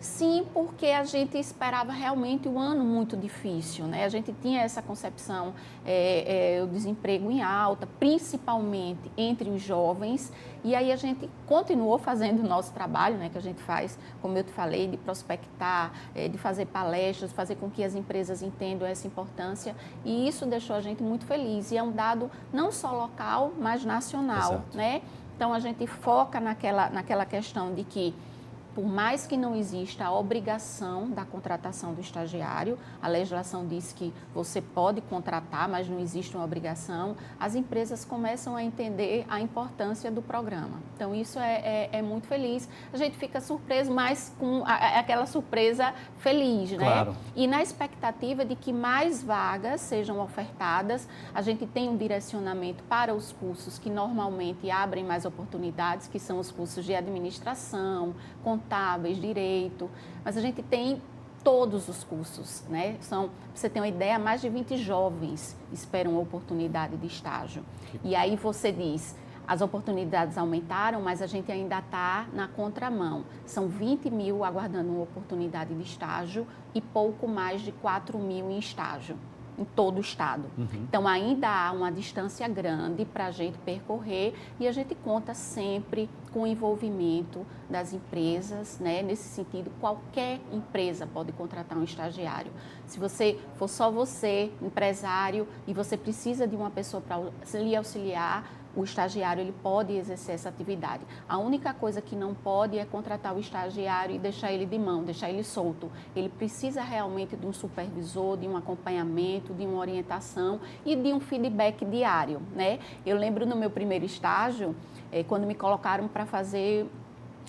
Sim, porque a gente esperava realmente um ano muito difícil, né? A gente tinha essa concepção, o desemprego em alta, principalmente entre os jovens, e aí a gente continuou fazendo o nosso trabalho, né, que a gente faz, como eu te falei, de prospectar, de fazer palestras, fazer com que as empresas entendam essa importância, e isso deixou a gente muito feliz, e é um dado não só local, mas nacional,
Exato.
né? Então, a gente foca naquela questão de que, por mais que não exista a obrigação da contratação do estagiário, a legislação diz que você pode contratar, mas não existe uma obrigação, as empresas começam a entender a importância do programa. Então, isso é muito feliz. A gente fica surpreso, mas com aquela surpresa feliz, né?
Claro.
E na expectativa de que mais vagas sejam ofertadas, a gente tem um direcionamento para os cursos que normalmente abrem mais oportunidades, que são os cursos de administração, contábeis, direito, mas a gente tem todos os cursos, né? Pra você ter uma ideia, mais de 20 jovens esperam a oportunidade de estágio. E aí você diz, as oportunidades aumentaram, mas a gente ainda está na contramão. São 20 mil aguardando uma oportunidade de estágio e pouco mais de 4 mil em estágio, em todo o estado. Então, ainda há uma distância grande para a gente percorrer e a gente conta sempre com o envolvimento das empresas, né? Nesse sentido, qualquer empresa pode contratar um estagiário. Se você for só você, empresário, e você precisa de uma pessoa para lhe auxiliar, o estagiário ele pode exercer essa atividade. A única coisa que não pode é contratar o estagiário e deixar ele de mão, deixar ele solto. Ele precisa realmente de um supervisor, de um acompanhamento, de uma orientação e de um feedback diário, né? Eu lembro no meu primeiro estágio, quando me colocaram para fazer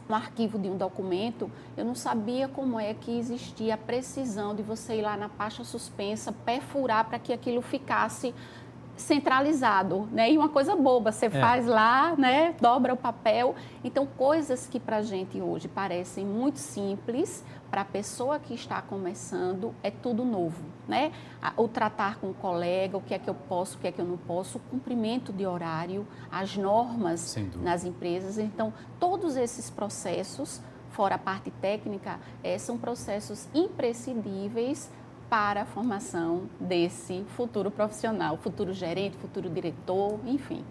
um arquivo de um documento, eu não sabia como é que existia a precisão de você ir lá na pasta suspensa, perfurar para que aquilo ficasse centralizado, né? E uma coisa boba, você faz lá, né? Dobra o papel. Então, coisas que para a gente hoje parecem muito simples, para a pessoa que está começando, é tudo novo, né? O tratar com o colega, o que é que eu posso, o que é que eu não posso, o cumprimento de horário, as normas nas empresas. Então, todos esses processos, fora a parte técnica, são processos imprescindíveis para a formação desse futuro profissional, futuro gerente, futuro diretor, enfim.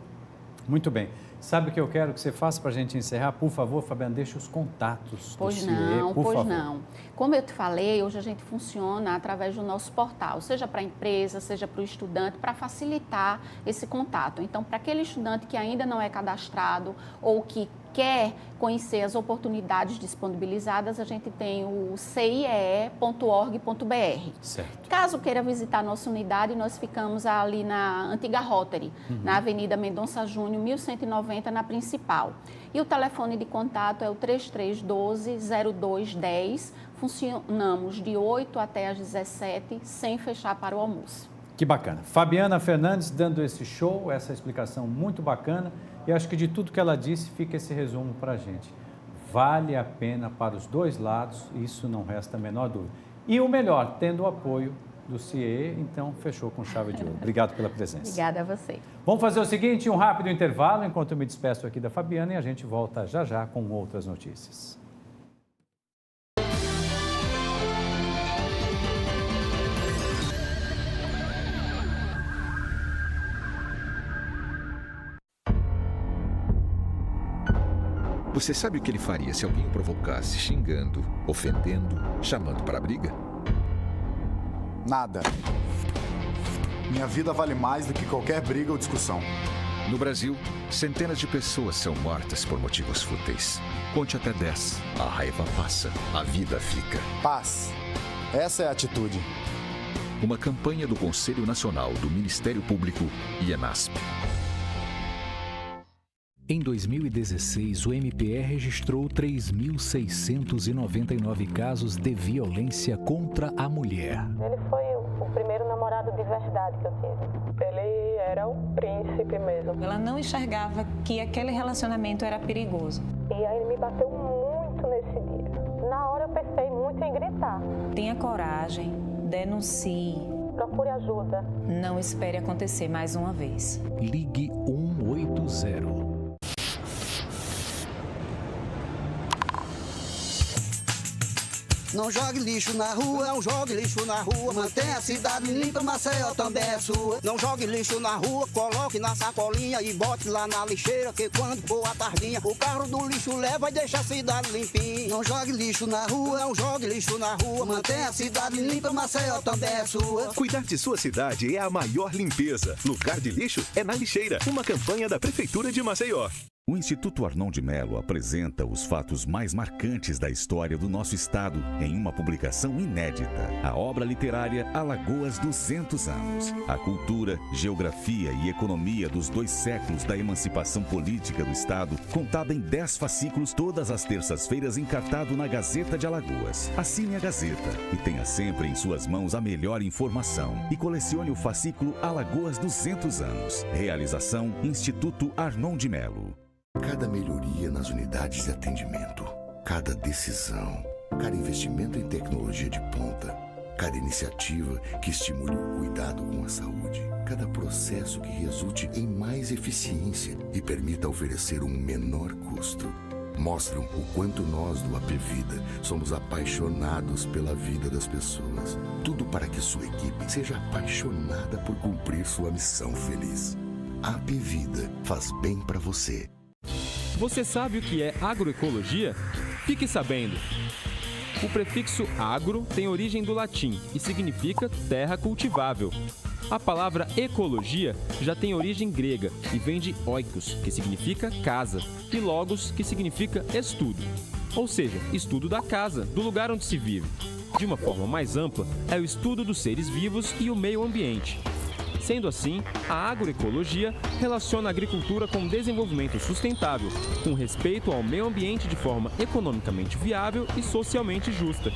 Muito bem. Sabe o que eu quero que você faça para a gente encerrar? Por favor, Fabiana, deixe os contatos do CIE, por favor.
Não. Como eu te falei, hoje a gente funciona através do nosso portal, seja para a empresa, seja para o estudante, para facilitar esse contato. Então, para aquele estudante que ainda não é cadastrado ou que quer conhecer as oportunidades disponibilizadas, a gente tem o cie.org.br.
Certo.
Caso queira visitar nossa unidade, nós ficamos ali na antiga Rotary, na Avenida Mendonça Júnior, 1190, na principal. E o telefone de contato é o 3312-0210. Funcionamos de 8 até às 17, sem fechar para o almoço.
Que bacana. Fabiana Fernandes dando esse show, essa explicação muito bacana. E acho que de tudo que ela disse, fica esse resumo para a gente. Vale a pena para os dois lados, isso não resta a menor dúvida. E o melhor, tendo o apoio do CIE, então fechou com chave de ouro. Obrigado pela presença.
Obrigada a você.
Vamos fazer o seguinte, um rápido intervalo, enquanto eu me despeço aqui da Fabiana, e a gente volta já já com outras notícias.
Você sabe o que ele faria se alguém o provocasse xingando, ofendendo, chamando para a briga?
Nada. Minha vida vale mais do que qualquer briga ou discussão.
No Brasil, centenas de pessoas são mortas por motivos fúteis. Conte até 10. A raiva passa, a vida fica.
Paz. Essa é a atitude.
Uma campanha do Conselho Nacional do Ministério Público e ENASP.
Em 2016, o MPE registrou 3.699 casos de violência contra a mulher.
Ele foi o primeiro namorado de verdade que eu tive. Ele era um príncipe mesmo.
Ela não enxergava que aquele relacionamento era perigoso.
E aí ele me bateu muito nesse dia. Na hora eu pensei muito em gritar.
Tenha coragem, denuncie.
Procure ajuda.
Não espere acontecer mais uma vez.
Ligue 180.
Não jogue lixo na rua, não jogue lixo na rua. Mantenha a cidade limpa, Maceió também é sua. Não jogue lixo na rua, coloque na sacolinha e bote lá na lixeira, que quando for a tardinha, o carro do lixo leva e deixa a cidade limpinha. Não jogue lixo na rua, não jogue lixo na rua. Mantenha a cidade limpa, Maceió também é sua.
Cuidar de sua cidade é a maior limpeza. Lugar de lixo é na lixeira. Uma campanha da Prefeitura de Maceió.
O Instituto Arnon de Melo apresenta os fatos mais marcantes da história do nosso estado em uma publicação inédita. A obra literária Alagoas 200 anos. A cultura, geografia e economia dos 2 séculos da emancipação política do estado, contada em 10 fascículos todas as terças-feiras, encartado na Gazeta de Alagoas. Assine a Gazeta e tenha sempre em suas mãos a melhor informação. E colecione o fascículo Alagoas 200 anos. Realização Instituto Arnon de Melo.
Cada melhoria nas unidades de atendimento, cada decisão, cada investimento em tecnologia de ponta, cada iniciativa que estimule o cuidado com a saúde, cada processo que resulte em mais eficiência e permita oferecer um menor custo, mostram o quanto nós do Apvida somos apaixonados pela vida das pessoas. Tudo para que sua equipe seja apaixonada por cumprir sua missão feliz. A Apvida faz bem para você.
Você sabe o que é agroecologia? Fique sabendo! O prefixo agro tem origem do latim e significa terra cultivável. A palavra ecologia já tem origem grega e vem de oikos, que significa casa, e logos, que significa estudo. Ou seja, estudo da casa, do lugar onde se vive. De uma forma mais ampla, é o estudo dos seres vivos e o meio ambiente. Sendo assim, a agroecologia relaciona a agricultura com desenvolvimento sustentável, com respeito ao meio ambiente de forma economicamente viável e socialmente justa.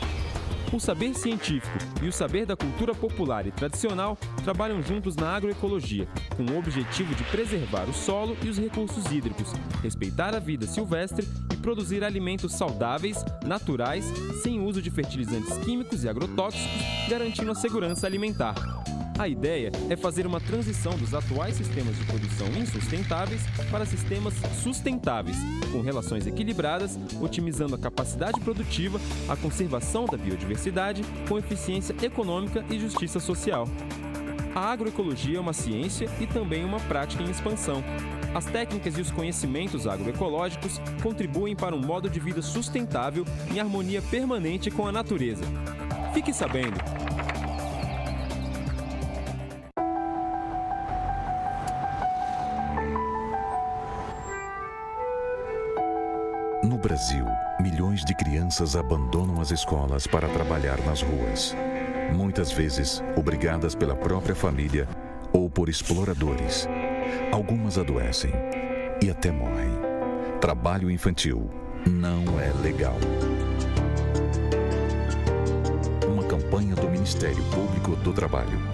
O saber científico e o saber da cultura popular e tradicional trabalham juntos na agroecologia, com o objetivo de preservar o solo e os recursos hídricos, respeitar a vida silvestre e produzir alimentos saudáveis, naturais, sem uso de fertilizantes químicos e agrotóxicos, garantindo a segurança alimentar. A ideia é fazer uma transição dos atuais sistemas de produção insustentáveis para sistemas sustentáveis, com relações equilibradas, otimizando a capacidade produtiva, a conservação da biodiversidade, com eficiência econômica e justiça social. A agroecologia é uma ciência e também uma prática em expansão. As técnicas e os conhecimentos agroecológicos contribuem para um modo de vida sustentável em harmonia permanente com a natureza. Fique sabendo!
No Brasil, milhões de crianças abandonam as escolas para trabalhar nas ruas. Muitas vezes, obrigadas pela própria família ou por exploradores. Algumas adoecem e até morrem. Trabalho infantil não é legal. Uma campanha do Ministério Público do Trabalho.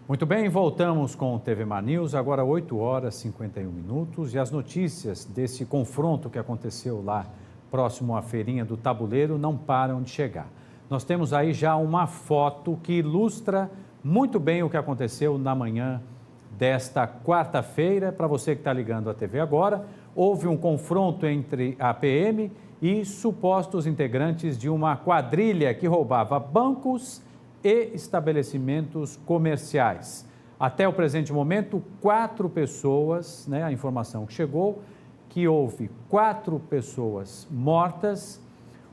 Muito bem, voltamos com o TV Mar News, agora 8 horas e 51 minutos e as notícias desse confronto que aconteceu lá próximo à feirinha do Tabuleiro não param de chegar. Nós temos aí já uma foto que ilustra muito bem o que aconteceu na manhã desta quarta-feira. Para você que está ligando a TV agora, houve um confronto entre a PM e supostos integrantes de uma quadrilha que roubava bancos e estabelecimentos comerciais. Até o presente momento, 4 pessoas, a informação que chegou, que houve 4 pessoas mortas,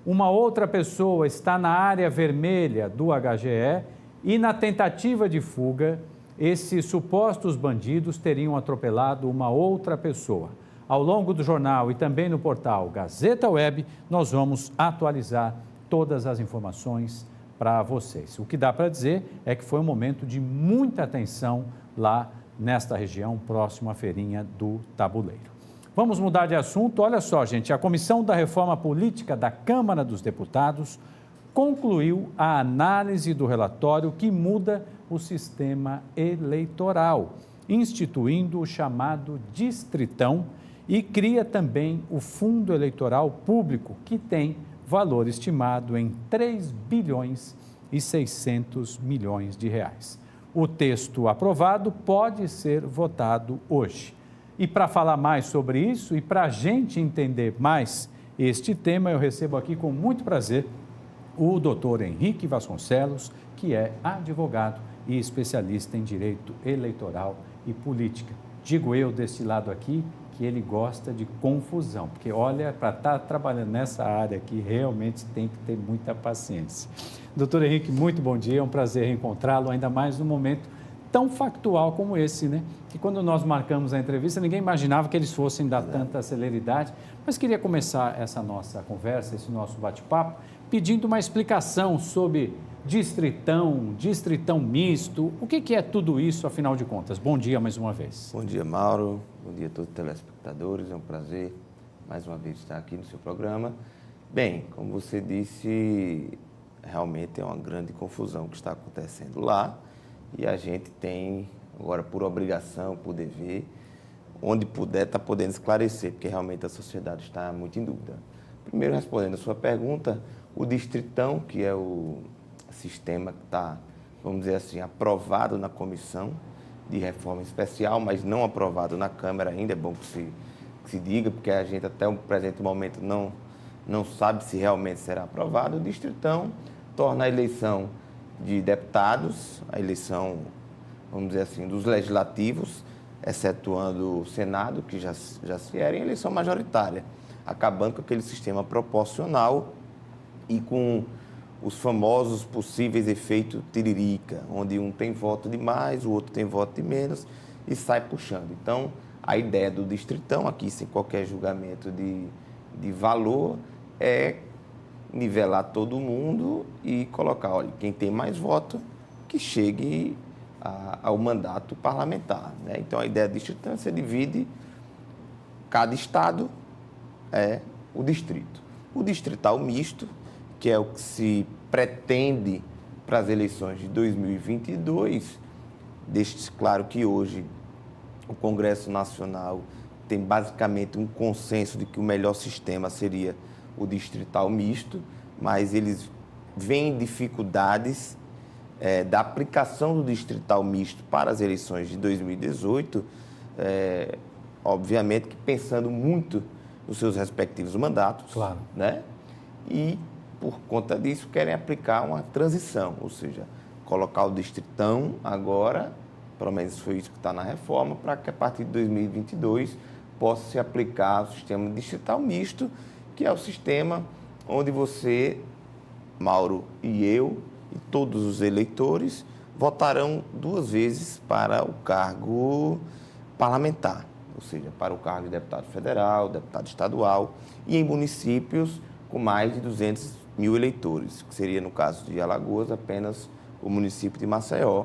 uma outra pessoa está na área vermelha do HGE e na tentativa de fuga, esses supostos bandidos teriam atropelado uma outra pessoa. Ao longo do jornal e também no portal Gazeta Web, nós vamos atualizar todas as informações para vocês. O que dá para dizer é que foi um momento de muita atenção lá nesta região, próximo à feirinha do Tabuleiro. Vamos mudar de assunto. Olha só, gente, a Comissão da Reforma Política da Câmara dos Deputados concluiu a análise do relatório que muda o sistema eleitoral, instituindo o chamado Distritão e cria também o Fundo Eleitoral Público, que tem valor estimado em 3 bilhões e 600 milhões de reais. O texto aprovado pode ser votado hoje. E para falar mais sobre isso e para a gente entender mais este tema, eu recebo aqui com muito prazer o doutor Henrique Vasconcelos, que é advogado e especialista em direito eleitoral e política. Digo eu deste lado aqui que ele gosta de confusão, porque olha, para estar trabalhando nessa área aqui, realmente tem que ter muita paciência. Doutor Henrique, muito bom dia, é um prazer reencontrá-lo, ainda mais num momento tão factual como esse, né? Que quando nós marcamos a entrevista, ninguém imaginava que eles fossem dar tanta celeridade, mas queria começar essa nossa conversa, esse nosso bate-papo, pedindo uma explicação sobre distritão misto, o que é tudo isso, afinal de contas? Bom dia mais uma vez.
Bom dia, Mauro, bom dia a todos os telespectadores, é um prazer mais uma vez estar aqui no seu programa. Bem, como você disse, realmente é uma grande confusão que está acontecendo lá e a gente tem, agora por obrigação, por dever, onde puder, está podendo esclarecer, porque realmente a sociedade está muito em dúvida. Primeiro, respondendo a sua pergunta, o distritão, que é o sistema que está, vamos dizer assim, aprovado na comissão de reforma especial, mas não aprovado na Câmara ainda, é bom que se diga, porque a gente até o presente momento não sabe se realmente será aprovado. O distritão torna a eleição de deputados, a eleição, vamos dizer assim, dos legislativos, excetuando o Senado, que já se era em eleição majoritária, acabando com aquele sistema proporcional e com os famosos possíveis efeitos tiririca, onde um tem voto de mais, o outro tem voto de menos e sai puxando. Então, a ideia do distritão, aqui sem qualquer julgamento de valor, é nivelar todo mundo e colocar, olha, quem tem mais voto, que chegue ao mandato parlamentar, né? Então, a ideia do distritão, você divide cada estado, é o distrito. O distrital misto, que é o que se pretende para as eleições de 2022, deixe claro que hoje o Congresso Nacional tem basicamente um consenso de que o melhor sistema seria o distrital misto, mas eles veem dificuldades da aplicação do distrital misto para as eleições de 2018, obviamente que pensando muito nos seus respectivos mandatos,
claro,
né? E por conta disso, querem aplicar uma transição, ou seja, colocar o distritão agora, pelo menos foi isso que está na reforma, para que a partir de 2022 possa se aplicar o sistema distrital misto, que é o sistema onde você, Mauro e eu, e todos os eleitores, votarão 2 vezes para o cargo parlamentar, ou seja, para o cargo de deputado federal, deputado estadual, e em municípios com mais de 200 mil eleitores, que seria, no caso de Alagoas, apenas o município de Maceió,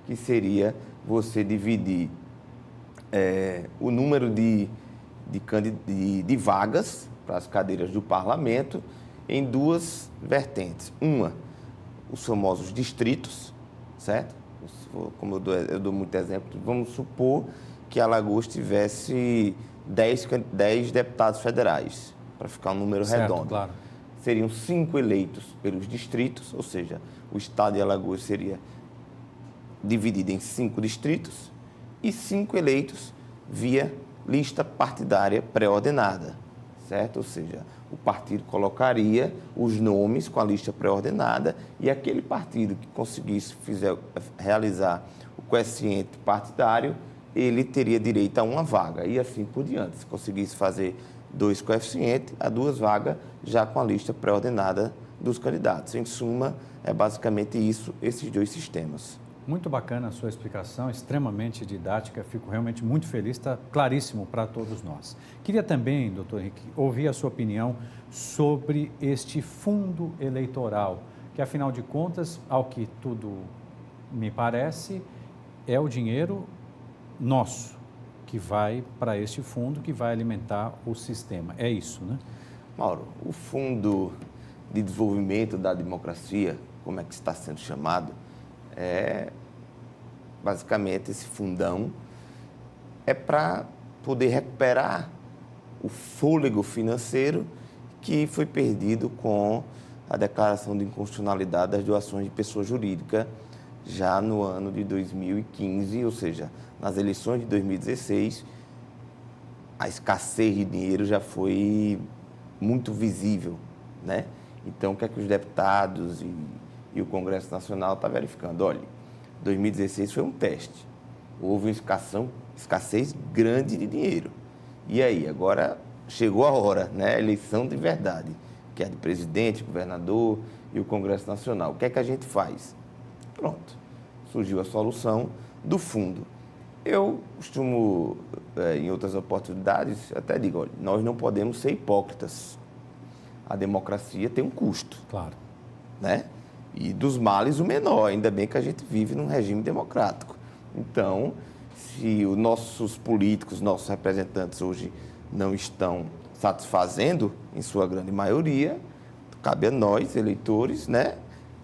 que seria você dividir o número de vagas para as cadeiras do parlamento em 2 vertentes. Uma, os famosos distritos, certo? Como eu dou muito exemplo, vamos supor que Alagoas tivesse 10 deputados federais, para ficar um número redondo.
Claro.
Seriam 5 eleitos pelos distritos, ou seja, o estado de Alagoas seria dividido em 5 distritos e 5 eleitos via lista partidária pré-ordenada, certo? Ou seja, o partido colocaria os nomes com a lista pré-ordenada e aquele partido que conseguisse realizar o coeficiente partidário, ele teria direito a uma vaga e assim por diante. Se conseguisse fazer 2 coeficientes, a 2 vagas, já com a lista pré-ordenada dos candidatos. Em suma, é basicamente isso, esses 2 sistemas.
Muito bacana a sua explicação, extremamente didática, fico realmente muito feliz, está claríssimo para todos nós. Queria também, doutor Henrique, ouvir a sua opinião sobre este fundo eleitoral, que afinal de contas, ao que tudo me parece, é o dinheiro nosso, que vai para este fundo, que vai alimentar o sistema. É isso, né?
Mauro, o Fundo de Desenvolvimento da Democracia, como é que está sendo chamado, basicamente esse fundão é para poder recuperar o fôlego financeiro que foi perdido com a declaração de inconstitucionalidade das doações de pessoa jurídica já no ano de 2015, ou seja, nas eleições de 2016, a escassez de dinheiro já foi muito visível, né? Então, o que é que os deputados e o Congresso Nacional estão verificando? Olha, 2016 foi um teste. Houve uma escassez grande de dinheiro. E aí, agora chegou a hora, né? A eleição de verdade, que é a de presidente, governador e o Congresso Nacional. O que é que a gente faz? Pronto, surgiu a solução do fundo. Eu costumo, em outras oportunidades, até digo, olha, nós não podemos ser hipócritas. A democracia tem um custo.
Claro.
Né? E dos males o menor, ainda bem que a gente vive num regime democrático. Então, se os nossos políticos, nossos representantes hoje não estão satisfazendo, em sua grande maioria, cabe a nós, eleitores, né,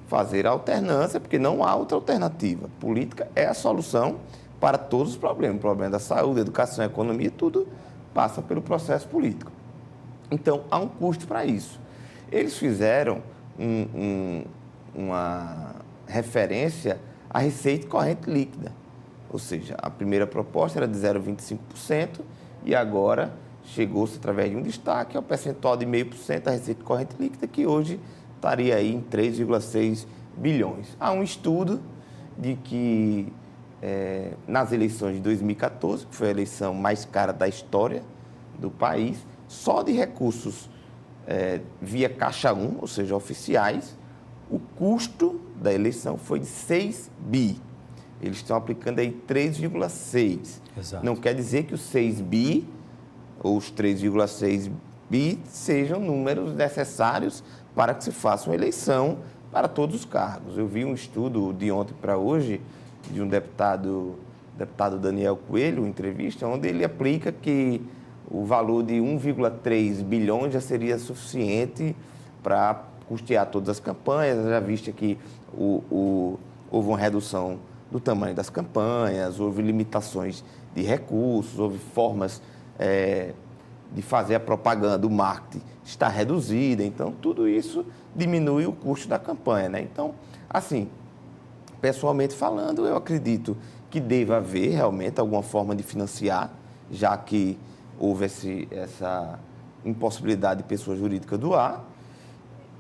fazer a alternância, porque não há outra alternativa. Política é a solução para todos os problemas. O problema da saúde, educação, economia, tudo passa pelo processo político. Então, há um custo para isso. Eles fizeram uma referência à receita corrente líquida. Ou seja, a primeira proposta era de 0,25% e agora chegou-se, através de um destaque, ao percentual de 0,5% da receita corrente líquida, que hoje estaria aí em 3,6 bilhões. Há um estudo de que nas eleições de 2014, que foi a eleição mais cara da história do país, só de recursos via Caixa 1, ou seja, oficiais, o custo da eleição foi de 6 bi. Eles estão aplicando aí 3,6.
Exato.
Não quer dizer que os 6 bi ou os 3,6 bi sejam números necessários para que se faça uma eleição para todos os cargos. Eu vi um estudo de ontem para hoje de um deputado Daniel Coelho, uma entrevista, onde ele aplica que o valor de 1,3 bilhões já seria suficiente para custear todas as campanhas, já visto que houve uma redução do tamanho das campanhas, houve limitações de recursos, houve formas de fazer a propaganda, o marketing está reduzida, então tudo isso diminui o custo da campanha, né? Então, assim, pessoalmente falando, eu acredito que deva haver realmente alguma forma de financiar, já que houve essa impossibilidade de pessoa jurídica doar,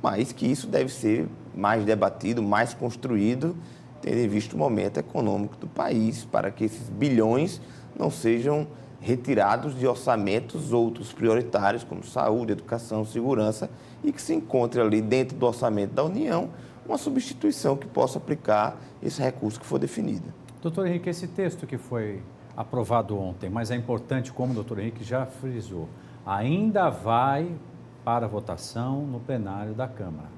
mas que isso deve ser mais debatido, mais construído, tendo em vista o momento econômico do país, para que esses bilhões não sejam retirados de orçamentos outros prioritários, como saúde, educação, segurança, e que se encontre ali dentro do orçamento da União uma substituição que possa aplicar esse recurso que for definido.
Doutor Henrique, esse texto que foi aprovado ontem, mas é importante, como o doutor Henrique já frisou, ainda vai para votação no plenário da Câmara.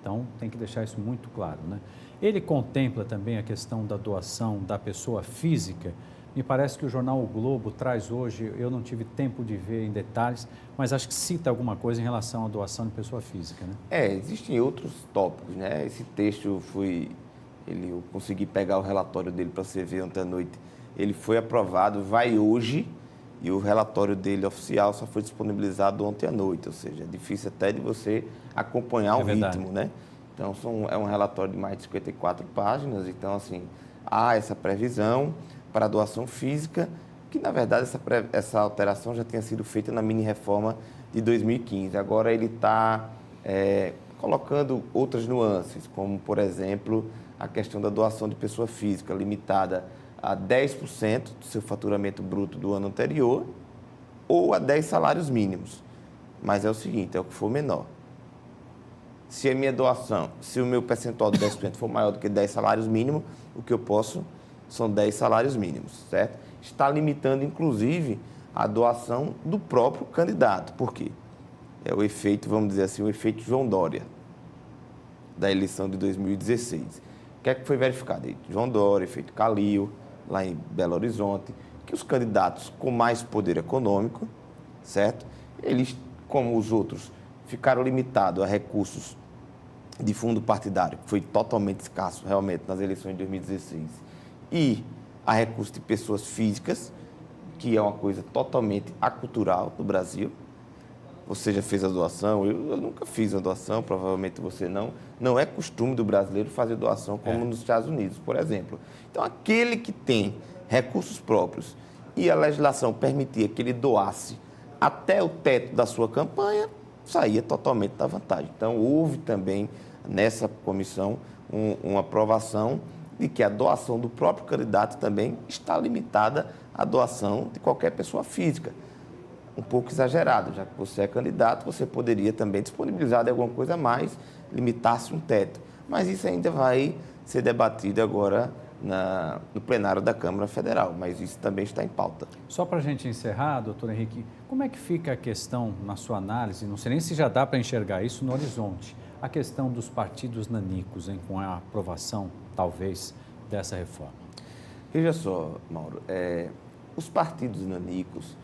Então, tem que deixar isso muito claro, né? Ele contempla também a questão da doação da pessoa física. Me parece que o jornal O Globo traz hoje, eu não tive tempo de ver em detalhes, mas acho que cita alguma coisa em relação à doação de pessoa física, né?
Existem outros tópicos, né? Esse texto eu consegui pegar o relatório dele para você ver ontem à noite. Ele foi aprovado, vai hoje, e o relatório dele oficial só foi disponibilizado ontem à noite, ou seja, é difícil até de você acompanhar o ritmo, né? Então, é um relatório de mais de 54 páginas, então, assim, há essa previsão para a doação física, que, na verdade, essa alteração já tinha sido feita na mini-reforma de 2015. Agora, ele está colocando outras nuances, como, por exemplo, a questão da doação de pessoa física, limitada a 10% do seu faturamento bruto do ano anterior ou a 10 salários mínimos. Mas é o seguinte, é o que for menor. Se a minha doação, se o meu percentual de 10% for maior do que 10 salários mínimos, o que eu posso são 10 salários mínimos, certo? Está limitando, inclusive, a doação do próprio candidato. Por quê? É o efeito, vamos dizer assim, o efeito João Dória, da eleição de 2016. O que é que foi verificado? João Dória, efeito Calil, lá em Belo Horizonte, que os candidatos com mais poder econômico, certo? Eles, como os outros, ficaram limitados a recursos de fundo partidário, que foi totalmente escasso, realmente, nas eleições de 2016, e a recursos de pessoas físicas, que é uma coisa totalmente acultural no Brasil. você já fez a doação, eu nunca fiz a doação, provavelmente você não. Não é costume do brasileiro fazer doação como nos Estados Unidos, por exemplo. Então, aquele que tem recursos próprios e a legislação permitia que ele doasse até o teto da sua campanha, saía totalmente da vantagem. Então, houve também nessa comissão uma aprovação de que a doação do próprio candidato também está limitada à doação de qualquer pessoa física. Um pouco exagerado, já que você é candidato, você poderia também disponibilizar de alguma coisa a mais, limitar-se um teto. Mas isso ainda vai ser debatido agora no plenário da Câmara Federal, mas isso também está em pauta.
Só para a gente encerrar, doutor Henrique, como é que fica a questão, na sua análise, não sei nem se já dá para enxergar isso no horizonte, a questão dos partidos nanicos, hein, com a aprovação, talvez, dessa reforma?
Veja só, Mauro, os partidos nanicos,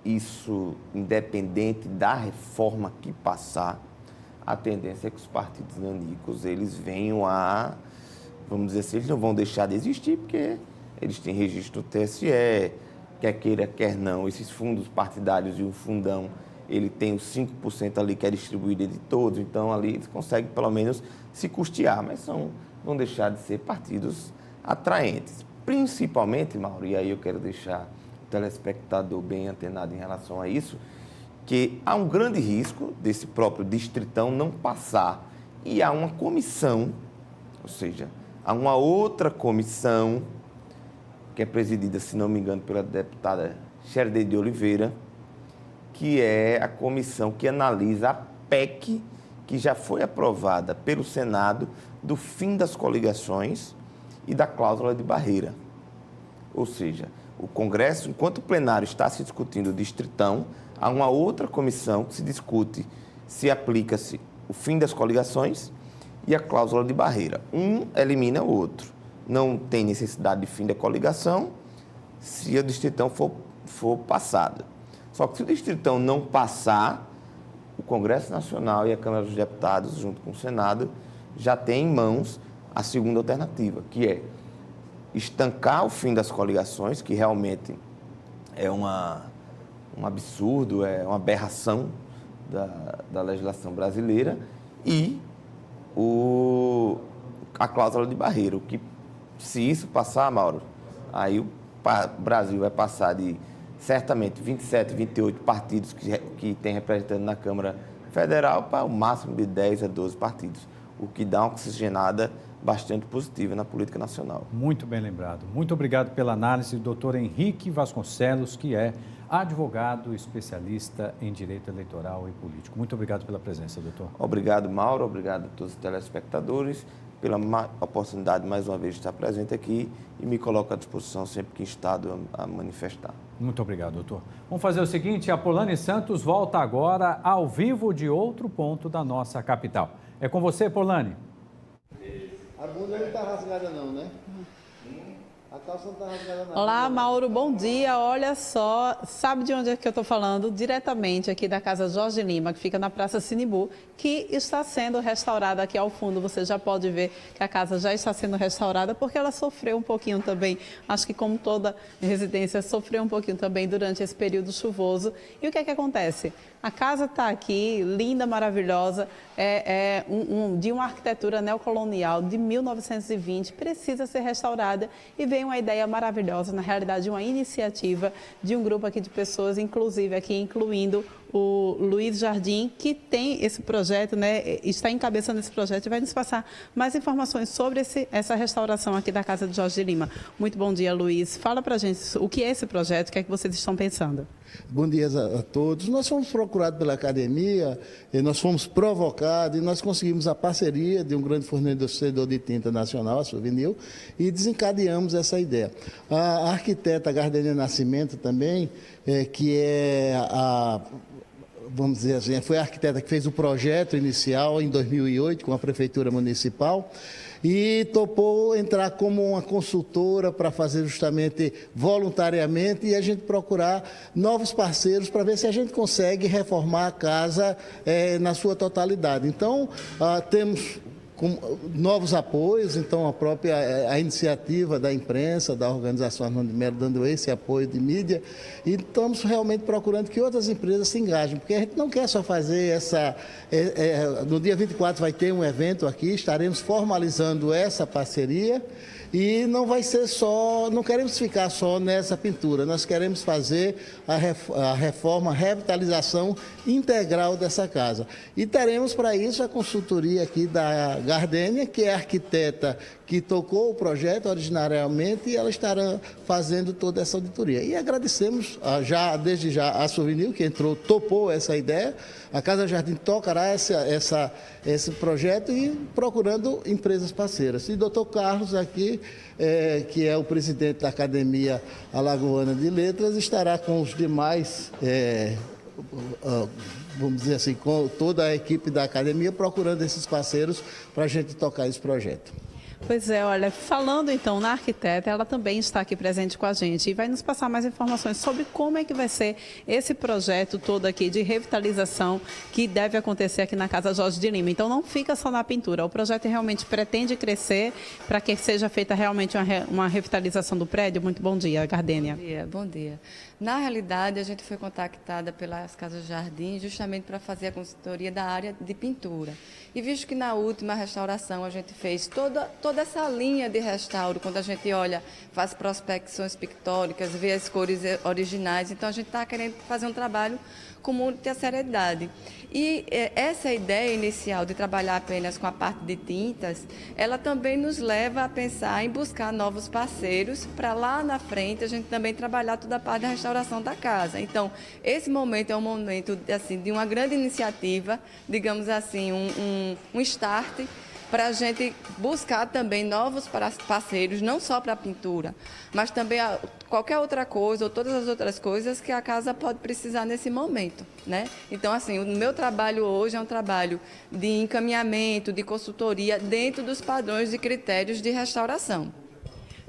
isso, independente da reforma que passar, a tendência é que os partidos nanicos, eles venham a, vamos dizer assim, eles não vão deixar de existir, porque eles têm registro do TSE, quer queira, quer não, esses fundos partidários e o fundão, ele tem os 5% ali que é distribuído entre todos, então ali eles conseguem pelo menos se custear, mas vão deixar de ser partidos atraentes. Principalmente, Mauro, e aí eu quero deixar o telespectador bem antenado em relação a isso, que há um grande risco desse próprio distritão não passar e há uma comissão, ou seja, há uma outra comissão que é presidida, se não me engano, pela deputada Xerede de Oliveira, que é a comissão que analisa a PEC que já foi aprovada pelo Senado do fim das coligações e da cláusula de barreira. Ou seja, o Congresso, enquanto o plenário está se discutindo o distritão, há uma outra comissão que se discute se aplica-se o fim das coligações e a cláusula de barreira. Um elimina o outro. Não tem necessidade de fim da coligação se o distritão for passado. Só que se o distritão não passar, o Congresso Nacional e a Câmara dos Deputados, junto com o Senado, já tem em mãos a segunda alternativa, que é estancar o fim das coligações, que realmente é um absurdo, é uma aberração da legislação brasileira, e a cláusula de barreira, que se isso passar, Mauro, aí o Brasil vai passar de certamente 27, 28 partidos que tem representante na Câmara Federal para o máximo de 10 a 12 partidos, o que dá uma oxigenada bastante positiva na política nacional.
Muito bem lembrado. Muito obrigado pela análise do doutor Henrique Vasconcelos, que é advogado especialista em direito eleitoral e político. Muito obrigado pela presença, doutor.
Obrigado, Mauro. Obrigado a todos os telespectadores pela oportunidade, mais uma vez, de estar presente aqui e me coloco à disposição sempre que instado a manifestar.
Muito obrigado, doutor. Vamos fazer o seguinte, a Polane Santos volta agora ao vivo de outro ponto da nossa capital. É com você, Polane.
A bunda não está rasgada não, né? A calça não está rasgada não.
Olá, Mauro, bom dia. Olha só, sabe de onde é que eu estou falando? Diretamente aqui da Casa Jorge Lima, que fica na Praça Sinibu, que está sendo restaurada aqui ao fundo. Você já pode ver que a casa já está sendo restaurada, porque ela sofreu um pouquinho também, acho que como toda residência, sofreu um pouquinho também durante esse período chuvoso. E o que é que acontece? A casa está aqui, linda, maravilhosa, de uma arquitetura neocolonial de 1920, precisa ser restaurada e veio uma ideia maravilhosa, na realidade uma iniciativa de um grupo aqui de pessoas, inclusive aqui incluindo o Luiz Jardim, que tem esse projeto, né, está encabeçando esse projeto e vai nos passar mais informações sobre essa restauração aqui da Casa de Jorge Lima. Muito bom dia, Luiz. Fala pra gente o que é esse projeto, o que é que vocês estão pensando?
Bom dia a todos. Nós fomos procurados pela academia, nós fomos provocados e nós conseguimos a parceria de um grande fornecedor de tinta nacional, a Souvenir, e desencadeamos essa ideia. A arquiteta Gardenia Nascimento também, que é vamos dizer assim, foi a arquiteta que fez o projeto inicial em 2008 com a Prefeitura Municipal e topou entrar como uma consultora para fazer justamente voluntariamente e a gente procurar novos parceiros para ver se a gente consegue reformar a casa na sua totalidade. Então, temos com novos apoios, então a iniciativa da imprensa, da organização Arnaldo de Melo, dando esse apoio de mídia, e estamos realmente procurando que outras empresas se engajem, porque a gente não quer só fazer no dia 24 vai ter um evento aqui, estaremos formalizando essa parceria, e não vai ser não queremos ficar só nessa pintura, nós queremos fazer a reforma, a revitalização integral dessa casa. E teremos para isso a consultoria aqui da Gardênia, que é a arquiteta que tocou o projeto originariamente, e ela estará fazendo toda essa auditoria. E agradecemos desde já a Souvenir, que topou essa ideia. A Casa Jardim tocará esse projeto e procurando empresas parceiras. E o doutor Carlos aqui, que é o presidente da Academia Alagoana de Letras, estará com os demais, vamos dizer assim, com toda a equipe da academia, procurando esses parceiros para a gente tocar esse projeto.
Pois é, olha, falando então na arquiteta, ela também está aqui presente com a gente e vai nos passar mais informações sobre como é que vai ser esse projeto todo aqui de revitalização que deve acontecer aqui na Casa Jorge de Lima. Então não fica só na pintura, o projeto realmente pretende crescer para que seja feita realmente uma revitalização do prédio. Muito bom dia, Gardênia.
Bom dia. Na realidade, a gente foi contactada pelas Casas Jardim justamente para fazer a consultoria da área de pintura. E visto que na última restauração a gente fez toda essa linha de restauro, quando a gente olha, faz prospecções pictóricas, vê as cores originais, então a gente está querendo fazer um trabalho com muita seriedade. E essa ideia inicial de trabalhar apenas com a parte de tintas, ela também nos leva a pensar em buscar novos parceiros para lá na frente a gente também trabalhar toda a parte da restauração da casa. Então, esse momento é um momento assim, de uma grande iniciativa, digamos assim, um start para a gente buscar também novos parceiros, não só para a pintura, mas também qualquer outra coisa ou todas as outras coisas que a casa pode precisar nesse momento, né? Então, assim, o meu trabalho hoje é um trabalho de encaminhamento, de consultoria dentro dos padrões e critérios de restauração.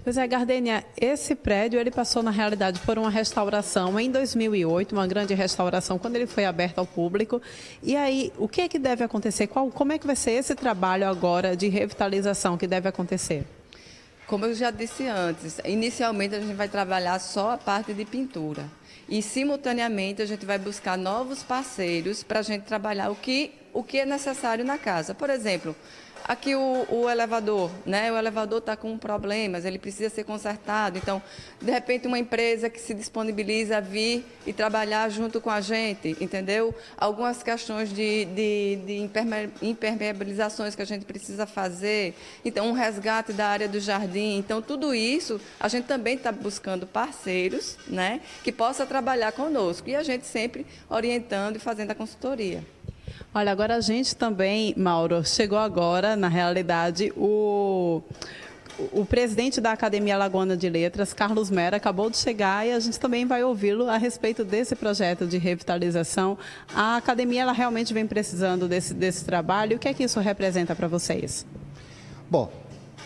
Pois é, Gardênia, esse prédio ele passou, na realidade, por uma restauração em 2008, uma grande restauração, quando ele foi aberto ao público. E aí, o que é que deve acontecer? Como é que vai ser esse trabalho agora de revitalização que deve acontecer?
Como eu já disse antes, inicialmente a gente vai trabalhar só a parte de pintura. E, simultaneamente, a gente vai buscar novos parceiros para a gente trabalhar o que é necessário na casa. Por exemplo, aqui o elevador, né? O elevador está com problemas, ele precisa ser consertado. Então, de repente, uma empresa que se disponibiliza a vir e trabalhar junto com a gente, entendeu? Algumas questões de impermeabilizações que a gente precisa fazer. Então, um resgate da área do jardim. Então, tudo isso, a gente também está buscando parceiros, né? Que possa trabalhar conosco. E a gente sempre orientando e fazendo a consultoria.
Olha, agora a gente também, Mauro, chegou agora, na realidade, o presidente da Academia Alagoana de Letras, Carlos Mera, acabou de chegar e a gente também vai ouvi-lo a respeito desse projeto de revitalização. A academia ela realmente vem precisando desse trabalho. O que é que isso representa para vocês?
Bom,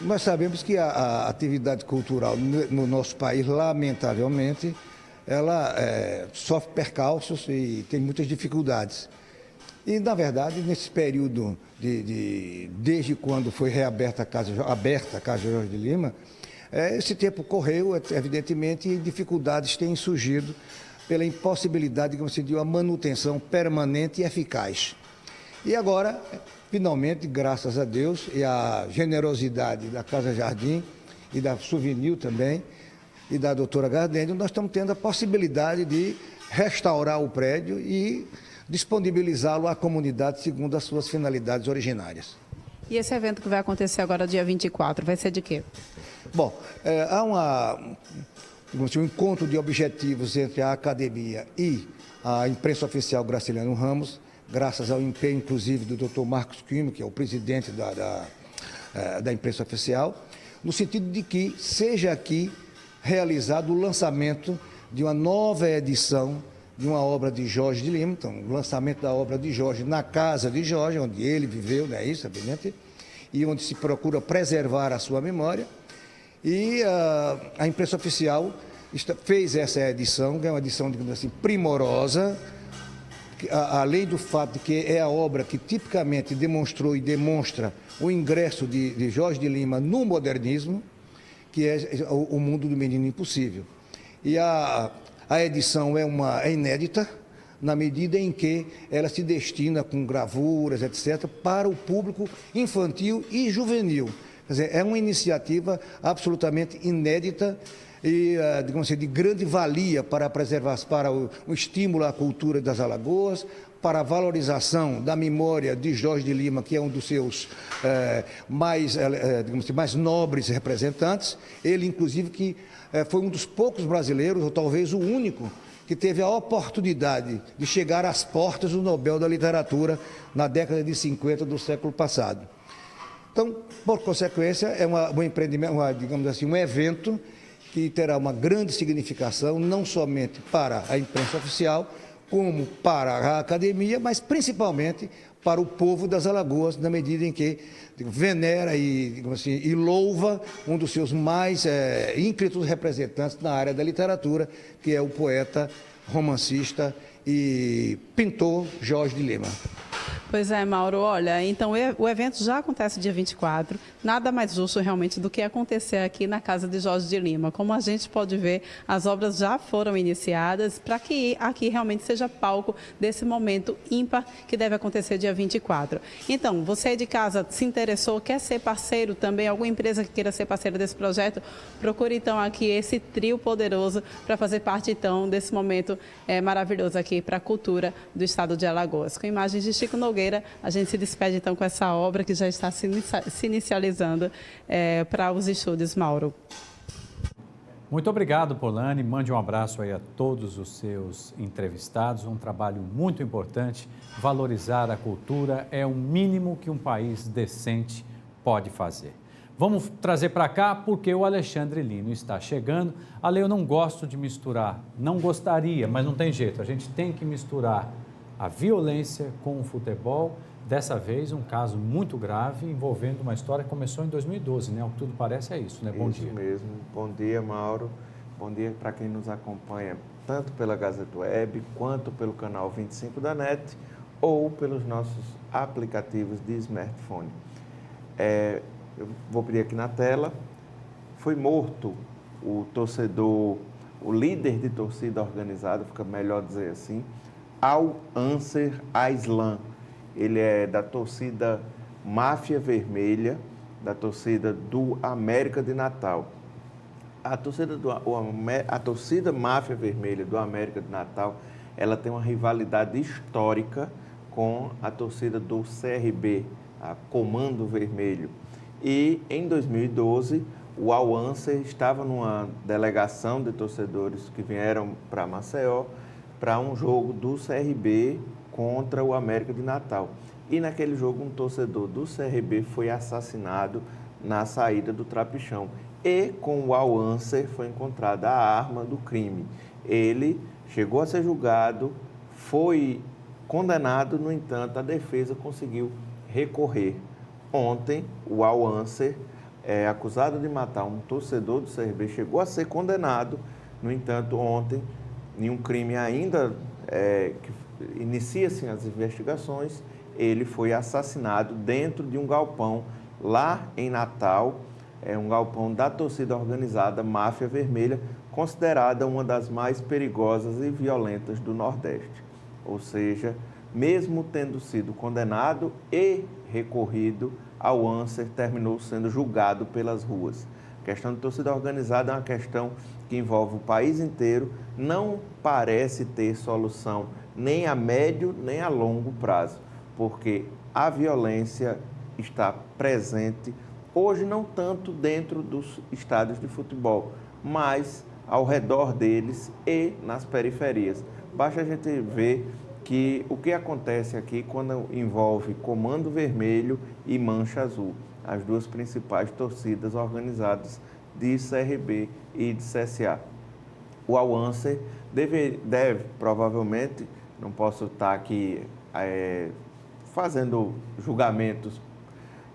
nós sabemos que a atividade cultural no nosso país, lamentavelmente, ela sofre percalços e tem muitas dificuldades. E, na verdade, nesse período, desde quando foi reaberta a Casa Jorge de Lima, esse tempo correu, evidentemente, e dificuldades têm surgido pela impossibilidade, digamos assim, de uma manutenção permanente e eficaz. E agora, finalmente, graças a Deus, e à generosidade da Casa Jardim e da Souvenir também, e da doutora Gardênia, nós estamos tendo a possibilidade de restaurar o prédio e disponibilizá-lo à comunidade segundo as suas finalidades originárias.
E esse evento que vai acontecer agora, dia 24, vai ser de quê?
Bom, há um encontro de objetivos entre a academia e a imprensa oficial Graciliano Ramos, graças ao empenho, inclusive, do Dr. Marcos Quimo, que é o presidente da imprensa oficial, no sentido de que seja aqui realizado o lançamento de uma nova edição de uma obra de Jorge de Lima, então, o lançamento da obra de Jorge na casa de Jorge, onde ele viveu, não é isso, evidente, e onde se procura preservar a sua memória. E a imprensa oficial fez essa edição, que é uma edição, digamos assim, primorosa, além do fato de que é a obra que tipicamente demonstrou e demonstra o ingresso de Jorge de Lima no modernismo, que é o mundo do Menino Impossível. E a edição é inédita, na medida em que ela se destina com gravuras, etc., para o público infantil e juvenil. Quer dizer, é uma iniciativa absolutamente inédita e, digamos assim, de grande valia para a preservação, para o estímulo à cultura das Alagoas, para a valorização da memória de Jorge de Lima, que é um dos seus digamos assim, mais nobres representantes. Ele, inclusive, que foi um dos poucos brasileiros, ou talvez o único, que teve a oportunidade de chegar às portas do Nobel da Literatura na década de 50 do século passado. Então, por consequência, é um empreendimento, digamos assim, um evento que terá uma grande significação, não somente para a imprensa oficial, como para a academia, mas principalmente para o povo das Alagoas, na medida em que venera e, digamos assim, e louva um dos seus mais ínclitos representantes na área da literatura, que é o poeta, romancista e pintor Jorge de Lima.
Pois é, Mauro, olha, então o evento já acontece dia 24, nada mais justo realmente do que acontecer aqui na casa de Jorge de Lima. Como a gente pode ver, as obras já foram iniciadas para que aqui realmente seja palco desse momento ímpar que deve acontecer dia 24. Então, você aí de casa se interessou, quer ser parceiro também, alguma empresa que queira ser parceira desse projeto, procure então aqui esse trio poderoso para fazer parte então desse momento maravilhoso aqui para a cultura do estado de Alagoas. Com imagens de Chico Nogueira, a gente se despede então com essa obra que já está se inicializando para os estúdios, Mauro.
Muito obrigado, Polani. Mande um abraço aí a todos os seus entrevistados. Um trabalho muito importante. Valorizar a cultura é o mínimo que um país decente pode fazer. Vamos trazer para cá porque o Alexandre Lino está chegando. Ale, eu não gosto de misturar, não gostaria, mas não tem jeito. A gente tem que misturar a violência com o futebol. Dessa vez, um caso muito grave envolvendo uma história que começou em 2012, né? O que tudo parece é isso, né? Bom dia.
Isso mesmo. Bom dia, Mauro. Bom dia para quem nos acompanha tanto pela Gazeta Web, quanto pelo canal 25 da NET, ou pelos nossos aplicativos de smartphone. Eu vou pedir aqui na tela. Foi morto o torcedor, o líder de torcida organizada, fica melhor dizer assim, Al-Ansar Aislan. Ele é da torcida Máfia Vermelha, da torcida do América de Natal. A torcida Máfia Vermelha do América de Natal, ela tem uma rivalidade histórica com a torcida do CRB, a Comando Vermelho. E em 2012, o Al-Ansar estava numa delegação de torcedores que vieram para Maceió para um jogo do CRB contra o América de Natal. E naquele jogo, um torcedor do CRB foi assassinado na saída do Trapichão. E com o Al-Ansar foi encontrada a arma do crime. Ele chegou a ser julgado, foi condenado, no entanto, a defesa conseguiu recorrer. Ontem, o Al-Ansar, acusado de matar um torcedor do CRB, chegou a ser condenado. No entanto, ontem, em um crime ainda que inicia-se as investigações, ele foi assassinado dentro de um galpão lá em Natal, um galpão da torcida organizada Máfia Vermelha, considerada uma das mais perigosas e violentas do Nordeste. Ou seja, mesmo tendo sido condenado e recorrido, Al-Ansar terminou sendo julgado pelas ruas. A questão de torcida organizada é uma questão que envolve o país inteiro, não parece ter solução nem a médio nem a longo prazo, porque a violência está presente, hoje não tanto dentro dos estádios de futebol, mas ao redor deles e nas periferias. Basta a gente ver que o que acontece aqui quando envolve Comando Vermelho e Mancha Azul, as duas principais torcidas organizadas de CRB e de CSA. O Al-Ansar deve provavelmente, não posso estar aqui fazendo julgamentos,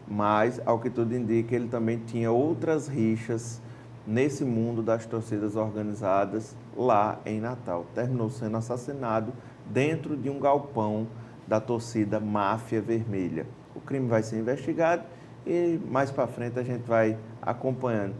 mas, ao que tudo indica, ele também tinha outras rixas nesse mundo das torcidas organizadas lá em Natal. Terminou sendo assassinado dentro de um galpão da torcida Máfia Vermelha. O crime vai ser investigado e mais para frente a gente vai acompanhando.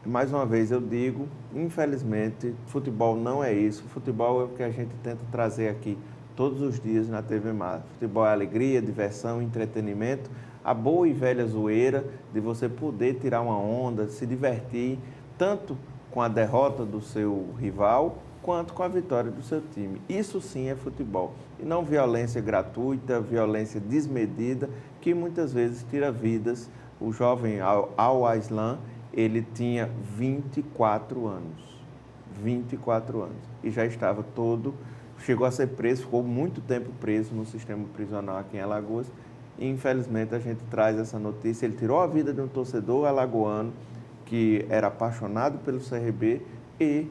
Mais uma vez eu digo, infelizmente, futebol não é isso. Futebol é o que a gente tenta trazer aqui todos os dias na TV Mar. Futebol é alegria, diversão, entretenimento, a boa e velha zoeira de você poder tirar uma onda, se divertir, tanto com a derrota do seu rival, quanto com a vitória do seu time. Isso sim é futebol. E não violência gratuita, violência desmedida, que muitas vezes tira vidas. O jovem Al-Aislan, ele tinha 24 anos. 24 anos. E já estava chegou a ser preso, ficou muito tempo preso no sistema prisional aqui em Alagoas. E infelizmente a gente traz essa notícia. Ele tirou a vida de um torcedor alagoano que era apaixonado pelo CRB e,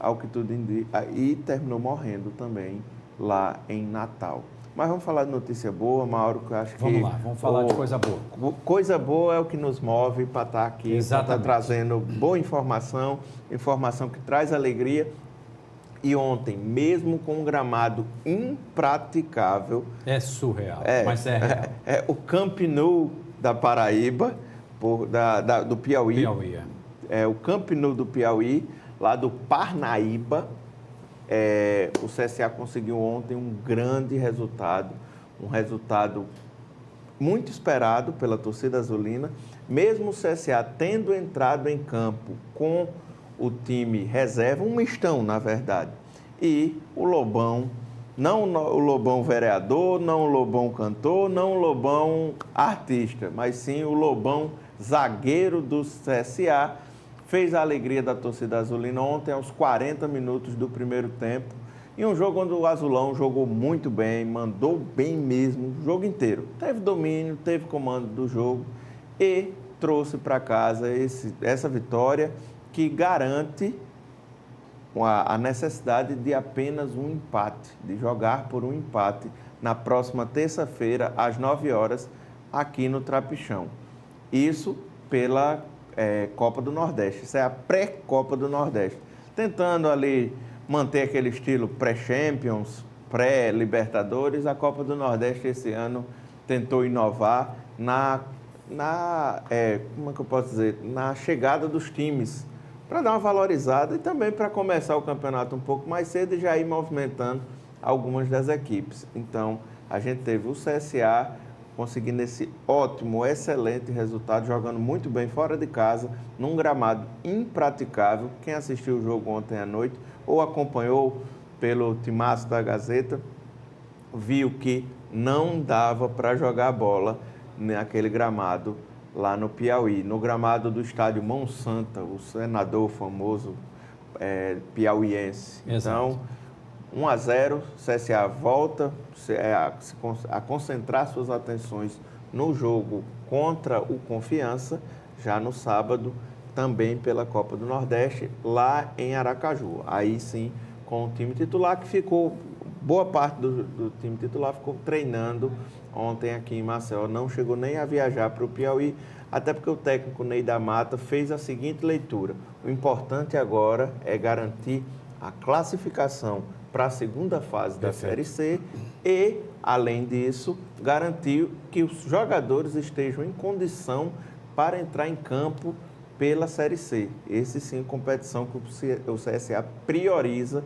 ao que tudo indica, e terminou morrendo também lá em Natal. Mas vamos falar de notícia boa, Mauro, que eu acho que...
Vamos lá, vamos falar de coisa boa.
Coisa boa é o que nos move para estar aqui, para estar trazendo boa informação, informação que traz alegria. E ontem, mesmo com um gramado impraticável...
É surreal, mas é real.
O Camp Nou da Paraíba, do Piauí. O Camp Nou do Piauí, lá do Parnaíba. O CSA conseguiu ontem um grande resultado, um resultado muito esperado pela torcida azulina, mesmo o CSA tendo entrado em campo com o time reserva, um mistão, na verdade, e o Lobão, não o Lobão vereador, não o Lobão cantor, não o Lobão artista, mas sim o Lobão zagueiro do CSA, fez a alegria da torcida azulina ontem aos 40 minutos do primeiro tempo, em um jogo onde o Azulão jogou muito bem, mandou bem mesmo, o jogo inteiro. Teve domínio, teve comando do jogo e trouxe para casa essa vitória que garante a necessidade de apenas um empate, de jogar por um empate na próxima terça-feira, às 9 horas, aqui no Trapichão. Isso pela Copa do Nordeste, isso é a pré-Copa do Nordeste. Tentando ali manter aquele estilo pré-Champions, pré-Libertadores, a Copa do Nordeste esse ano tentou inovar como é que eu posso dizer, na chegada dos times, para dar uma valorizada e também para começar o campeonato um pouco mais cedo e já ir movimentando algumas das equipes. Então, a gente teve o CSA conseguindo esse ótimo, excelente resultado, jogando muito bem fora de casa, num gramado impraticável. Quem assistiu o jogo ontem à noite ou acompanhou pelo timaço da Gazeta, viu que não dava para jogar bola naquele gramado lá no Piauí, no gramado do estádio Monsanto, o senador famoso piauiense.
Exato.
Então, 1-0, CSA volta a concentrar suas atenções no jogo contra o Confiança, já no sábado, também pela Copa do Nordeste, lá em Aracaju. Aí sim, com o time titular, que ficou, boa parte do time titular ficou treinando ontem aqui em Maceió, não chegou nem a viajar para o Piauí, até porque o técnico Ney da Mata fez a seguinte leitura: o importante agora é garantir a classificação para a segunda fase da Série C e, além disso, garantir que os jogadores estejam em condição para entrar em campo pela Série C. Esse sim, competição que o CSA prioriza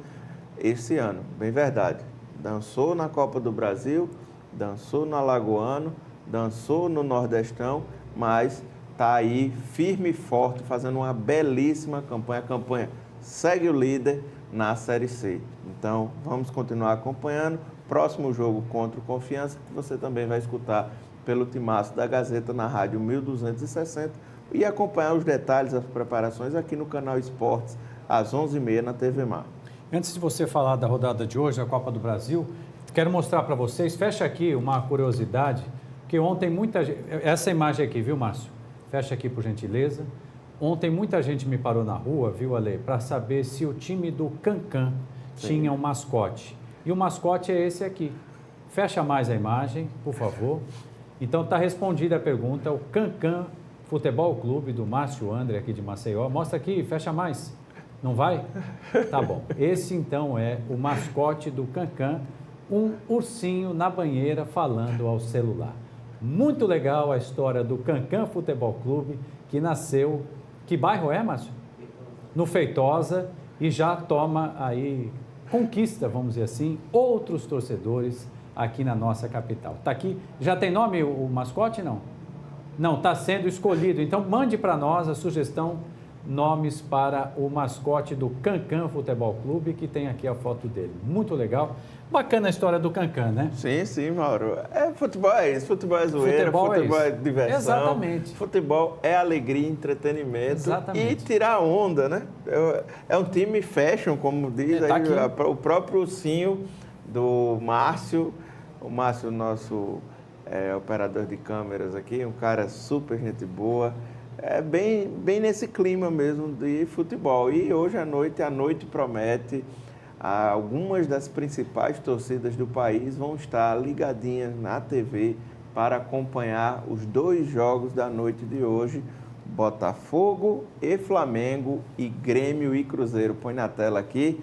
esse ano. Bem verdade, dançou na Copa do Brasil, dançou no Alagoano, dançou no Nordestão, mas está aí firme e forte, fazendo uma belíssima campanha. A campanha segue o líder na Série C. Então, vamos continuar acompanhando. Próximo jogo contra o Confiança, que você também vai escutar pelo timaço da Gazeta na rádio 1260 e acompanhar os detalhes, as preparações aqui no canal Esportes, às 11h30 na TV Mar.
Antes de você falar da rodada de hoje, da Copa do Brasil, quero mostrar para vocês, fecha aqui uma curiosidade, que ontem muita gente... Essa imagem aqui, viu, Márcio? Fecha aqui, por gentileza. Ontem muita gente me parou na rua, viu, Ale, para saber se o time do Cancan tinha um mascote. E o mascote é esse aqui. Fecha mais a imagem, por favor. Então, está respondida a pergunta. O Cancan Futebol Clube do Márcio André, aqui de Maceió. Mostra aqui, fecha mais. Não vai? Tá bom. Esse, então, é o mascote do Cancan, um ursinho na banheira falando ao celular. Muito legal a história do Cancan Futebol Clube, que nasceu... Que bairro é, Márcio? No Feitosa, e já toma aí, conquista, vamos dizer assim, outros torcedores aqui na nossa capital. Tá aqui, já tem nome o mascote, não? Não, está sendo escolhido. Então, mande para nós a sugestão, nomes para o mascote do Cancan Futebol Clube, que tem aqui a foto dele. Muito legal. Bacana a história do Cancan, né?
Sim, sim, Mauro. Futebol é isso, futebol é zoeira, futebol é diversão.
Exatamente.
Futebol é alegria, entretenimento.
Exatamente.
E tirar onda, né? É um time fashion, como diz
tá
aí, o próprio ursinho do Márcio. O Márcio, nosso operador de câmeras aqui, um cara super gente boa. É bem nesse clima mesmo de futebol. E hoje à noite, a noite promete. Algumas das principais torcidas do país vão estar ligadinhas na TV para acompanhar os 2 jogos da noite de hoje, Botafogo e Flamengo e Grêmio e Cruzeiro. Põe na tela aqui,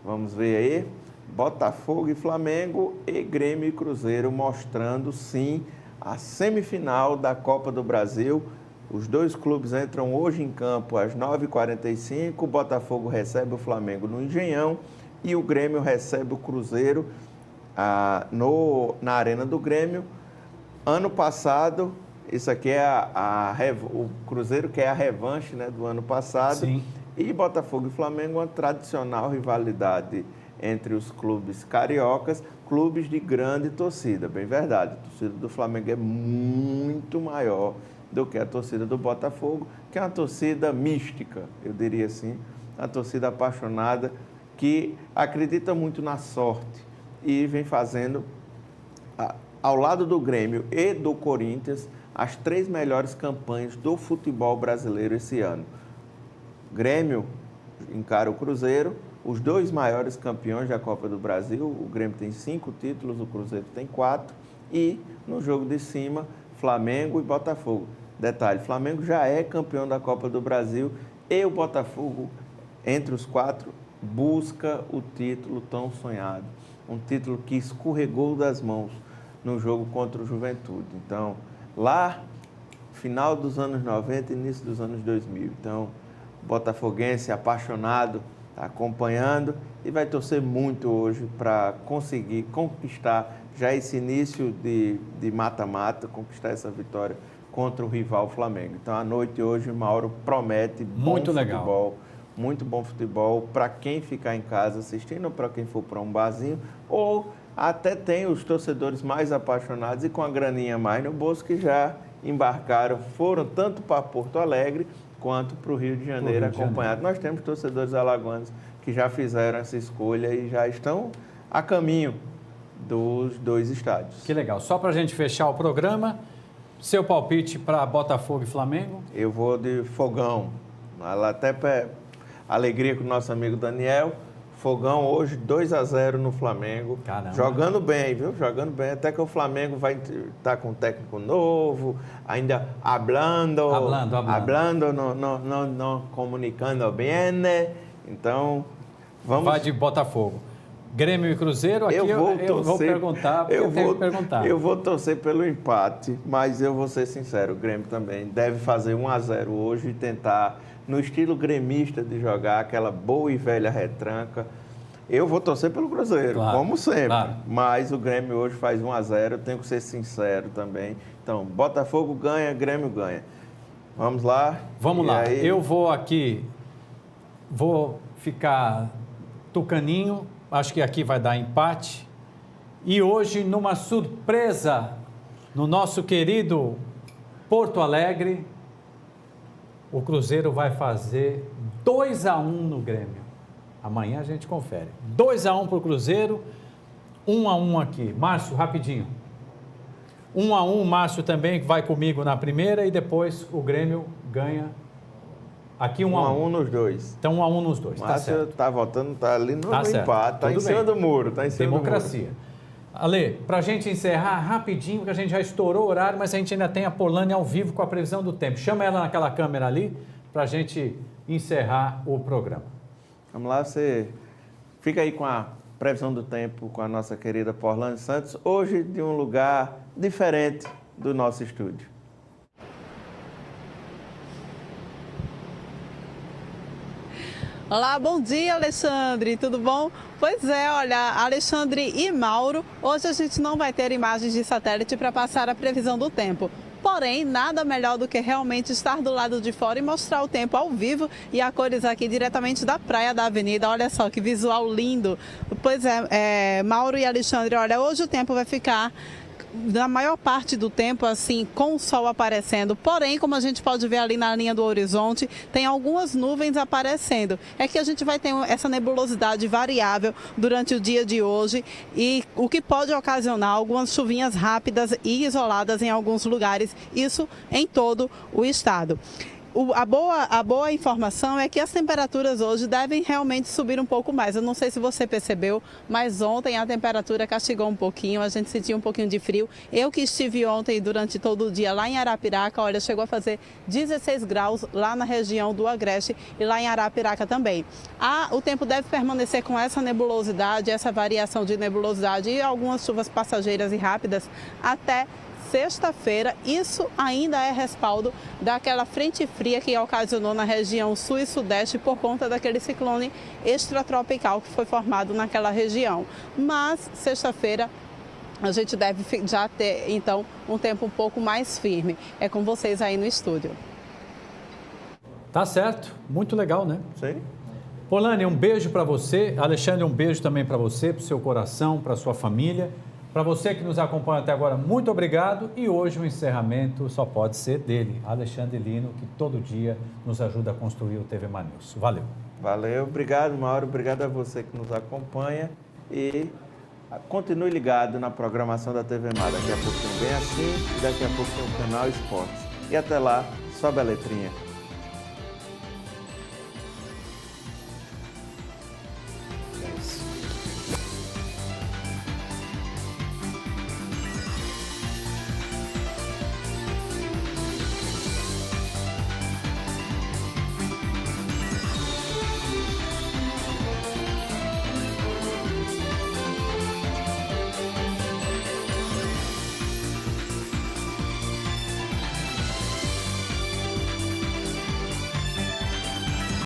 vamos ver aí, Botafogo e Flamengo e Grêmio e Cruzeiro, mostrando sim a semifinal da Copa do Brasil. Os 2 clubes entram hoje em campo às 9h45, o Botafogo recebe o Flamengo no Engenhão, e o Grêmio recebe o Cruzeiro na Arena do Grêmio. Ano passado, isso aqui é o Cruzeiro, que é a revanche, né, do ano passado.
Sim.
E Botafogo e Flamengo, uma tradicional rivalidade entre os clubes cariocas, clubes de grande torcida. Bem verdade, a torcida do Flamengo é muito maior do que a torcida do Botafogo, que é uma torcida mística, eu diria assim, uma torcida apaixonada, que acredita muito na sorte e vem fazendo, ao lado do Grêmio e do Corinthians, as 3 melhores campanhas do futebol brasileiro esse ano. Grêmio encara o Cruzeiro, os 2 maiores campeões da Copa do Brasil, o Grêmio tem 5 títulos, o Cruzeiro tem 4, e no jogo de cima, Flamengo e Botafogo. Detalhe, Flamengo já é campeão da Copa do Brasil e o Botafogo, entre os 4, busca o título tão sonhado. Um título que escorregou das mãos no jogo contra o Juventude. Então, lá, final dos anos 90 e início dos anos 2000. Então, o botafoguense apaixonado está acompanhando e vai torcer muito hoje para conseguir conquistar já esse início de mata-mata, conquistar essa vitória contra o rival Flamengo. Então, a noite hoje, Mauro, promete
muito legal.
Futebol. Muito bom futebol para quem ficar em casa assistindo, ou para quem for para um barzinho, ou até tem os torcedores mais apaixonados e com a graninha mais no bolso que já embarcaram, foram tanto para Porto Alegre quanto para o Rio de Janeiro acompanhado. Nós temos torcedores alagoanos que já fizeram essa escolha e já estão a caminho dos 2 estádios.
Que legal. Só para a gente fechar o programa, seu palpite para Botafogo e Flamengo?
Eu vou de Fogão. Até alegria com o nosso amigo Daniel. Fogão hoje 2-0 no Flamengo.
Caramba.
Jogando bem, viu? Jogando bem. Até que o Flamengo vai estar com um técnico novo, ainda hablando, não comunicando bem, né? Então, vamos...
Vai de Botafogo. Grêmio e Cruzeiro, aqui eu vou perguntar, porque eu tenho que perguntar.
Eu vou torcer pelo empate, mas eu vou ser sincero, o Grêmio também deve fazer 1-0 hoje e tentar, no estilo gremista de jogar, aquela boa e velha retranca. Eu vou torcer pelo Cruzeiro, claro, como sempre, claro. Mas o Grêmio hoje faz 1-0, eu tenho que ser sincero também. Então, Botafogo ganha, Grêmio ganha. Vamos lá?
Vamos lá, aí... eu vou ficar tucaninho. Acho que aqui vai dar empate. E hoje, numa surpresa, no nosso querido Porto Alegre, o Cruzeiro vai fazer 2-1 no Grêmio. Amanhã a gente confere. 2-1 para o Cruzeiro, 1-1 aqui. Márcio, rapidinho. 1-1, Márcio também vai comigo na primeira e depois o Grêmio ganha. Aqui 1-1
nos 2.
Então 1-1 nos 2, tá certo.
Márcio tá votando, tá ali no empate, tá em cima do muro, tá em cima
Democracia.
do muro.
Ale, pra gente encerrar rapidinho, porque a gente já estourou o horário, mas a gente ainda tem a Polânia ao vivo com a previsão do tempo. Chama ela naquela câmera ali pra gente encerrar o programa.
Vamos lá, você fica aí com a previsão do tempo com a nossa querida Porlane Santos, hoje de um lugar diferente do nosso estúdio.
Olá, bom dia, Alexandre, tudo bom? Pois é, olha, Alexandre e Mauro, hoje a gente não vai ter imagens de satélite para passar a previsão do tempo. Porém, nada melhor do que realmente estar do lado de fora e mostrar o tempo ao vivo e a cores aqui diretamente da praia da avenida. Olha só que visual lindo. Pois é, Mauro e Alexandre, olha, hoje o tempo vai ficar, na maior parte do tempo, assim, com o sol aparecendo. Porém, como a gente pode ver ali na linha do horizonte, tem algumas nuvens aparecendo. É que a gente vai ter essa nebulosidade variável durante o dia de hoje e o que pode ocasionar algumas chuvinhas rápidas e isoladas em alguns lugares, isso em todo o estado. A boa informação é que as temperaturas hoje devem realmente subir um pouco mais. Eu não sei se você percebeu, mas ontem a temperatura castigou um pouquinho, a gente sentiu um pouquinho de frio. Eu que estive ontem durante todo o dia lá em Arapiraca, olha, chegou a fazer 16 graus lá na região do Agreste e lá em Arapiraca também. O tempo deve permanecer com essa nebulosidade, essa variação de nebulosidade e algumas chuvas passageiras e rápidas até sexta-feira. Isso ainda é respaldo daquela frente fria que ocasionou na região sul e sudeste por conta daquele ciclone extratropical que foi formado naquela região. Mas sexta-feira a gente deve já ter, então, um tempo um pouco mais firme. É com vocês aí no estúdio.
Tá certo, muito legal, né?
Sim.
Porlane, um beijo para você. Alexandre, um beijo também para você, para o seu coração, para a sua família. Para você que nos acompanha até agora, muito obrigado. E hoje o encerramento só pode ser dele, Alexandre Lino, que todo dia nos ajuda a construir o TV Manaus. Valeu.
Valeu, obrigado, Mauro. Obrigado a você que nos acompanha. E continue ligado na programação da TV Mar. Daqui a pouco tem Bem Assim e daqui a pouco tem o canal Esportes. E até lá, sobe a letrinha.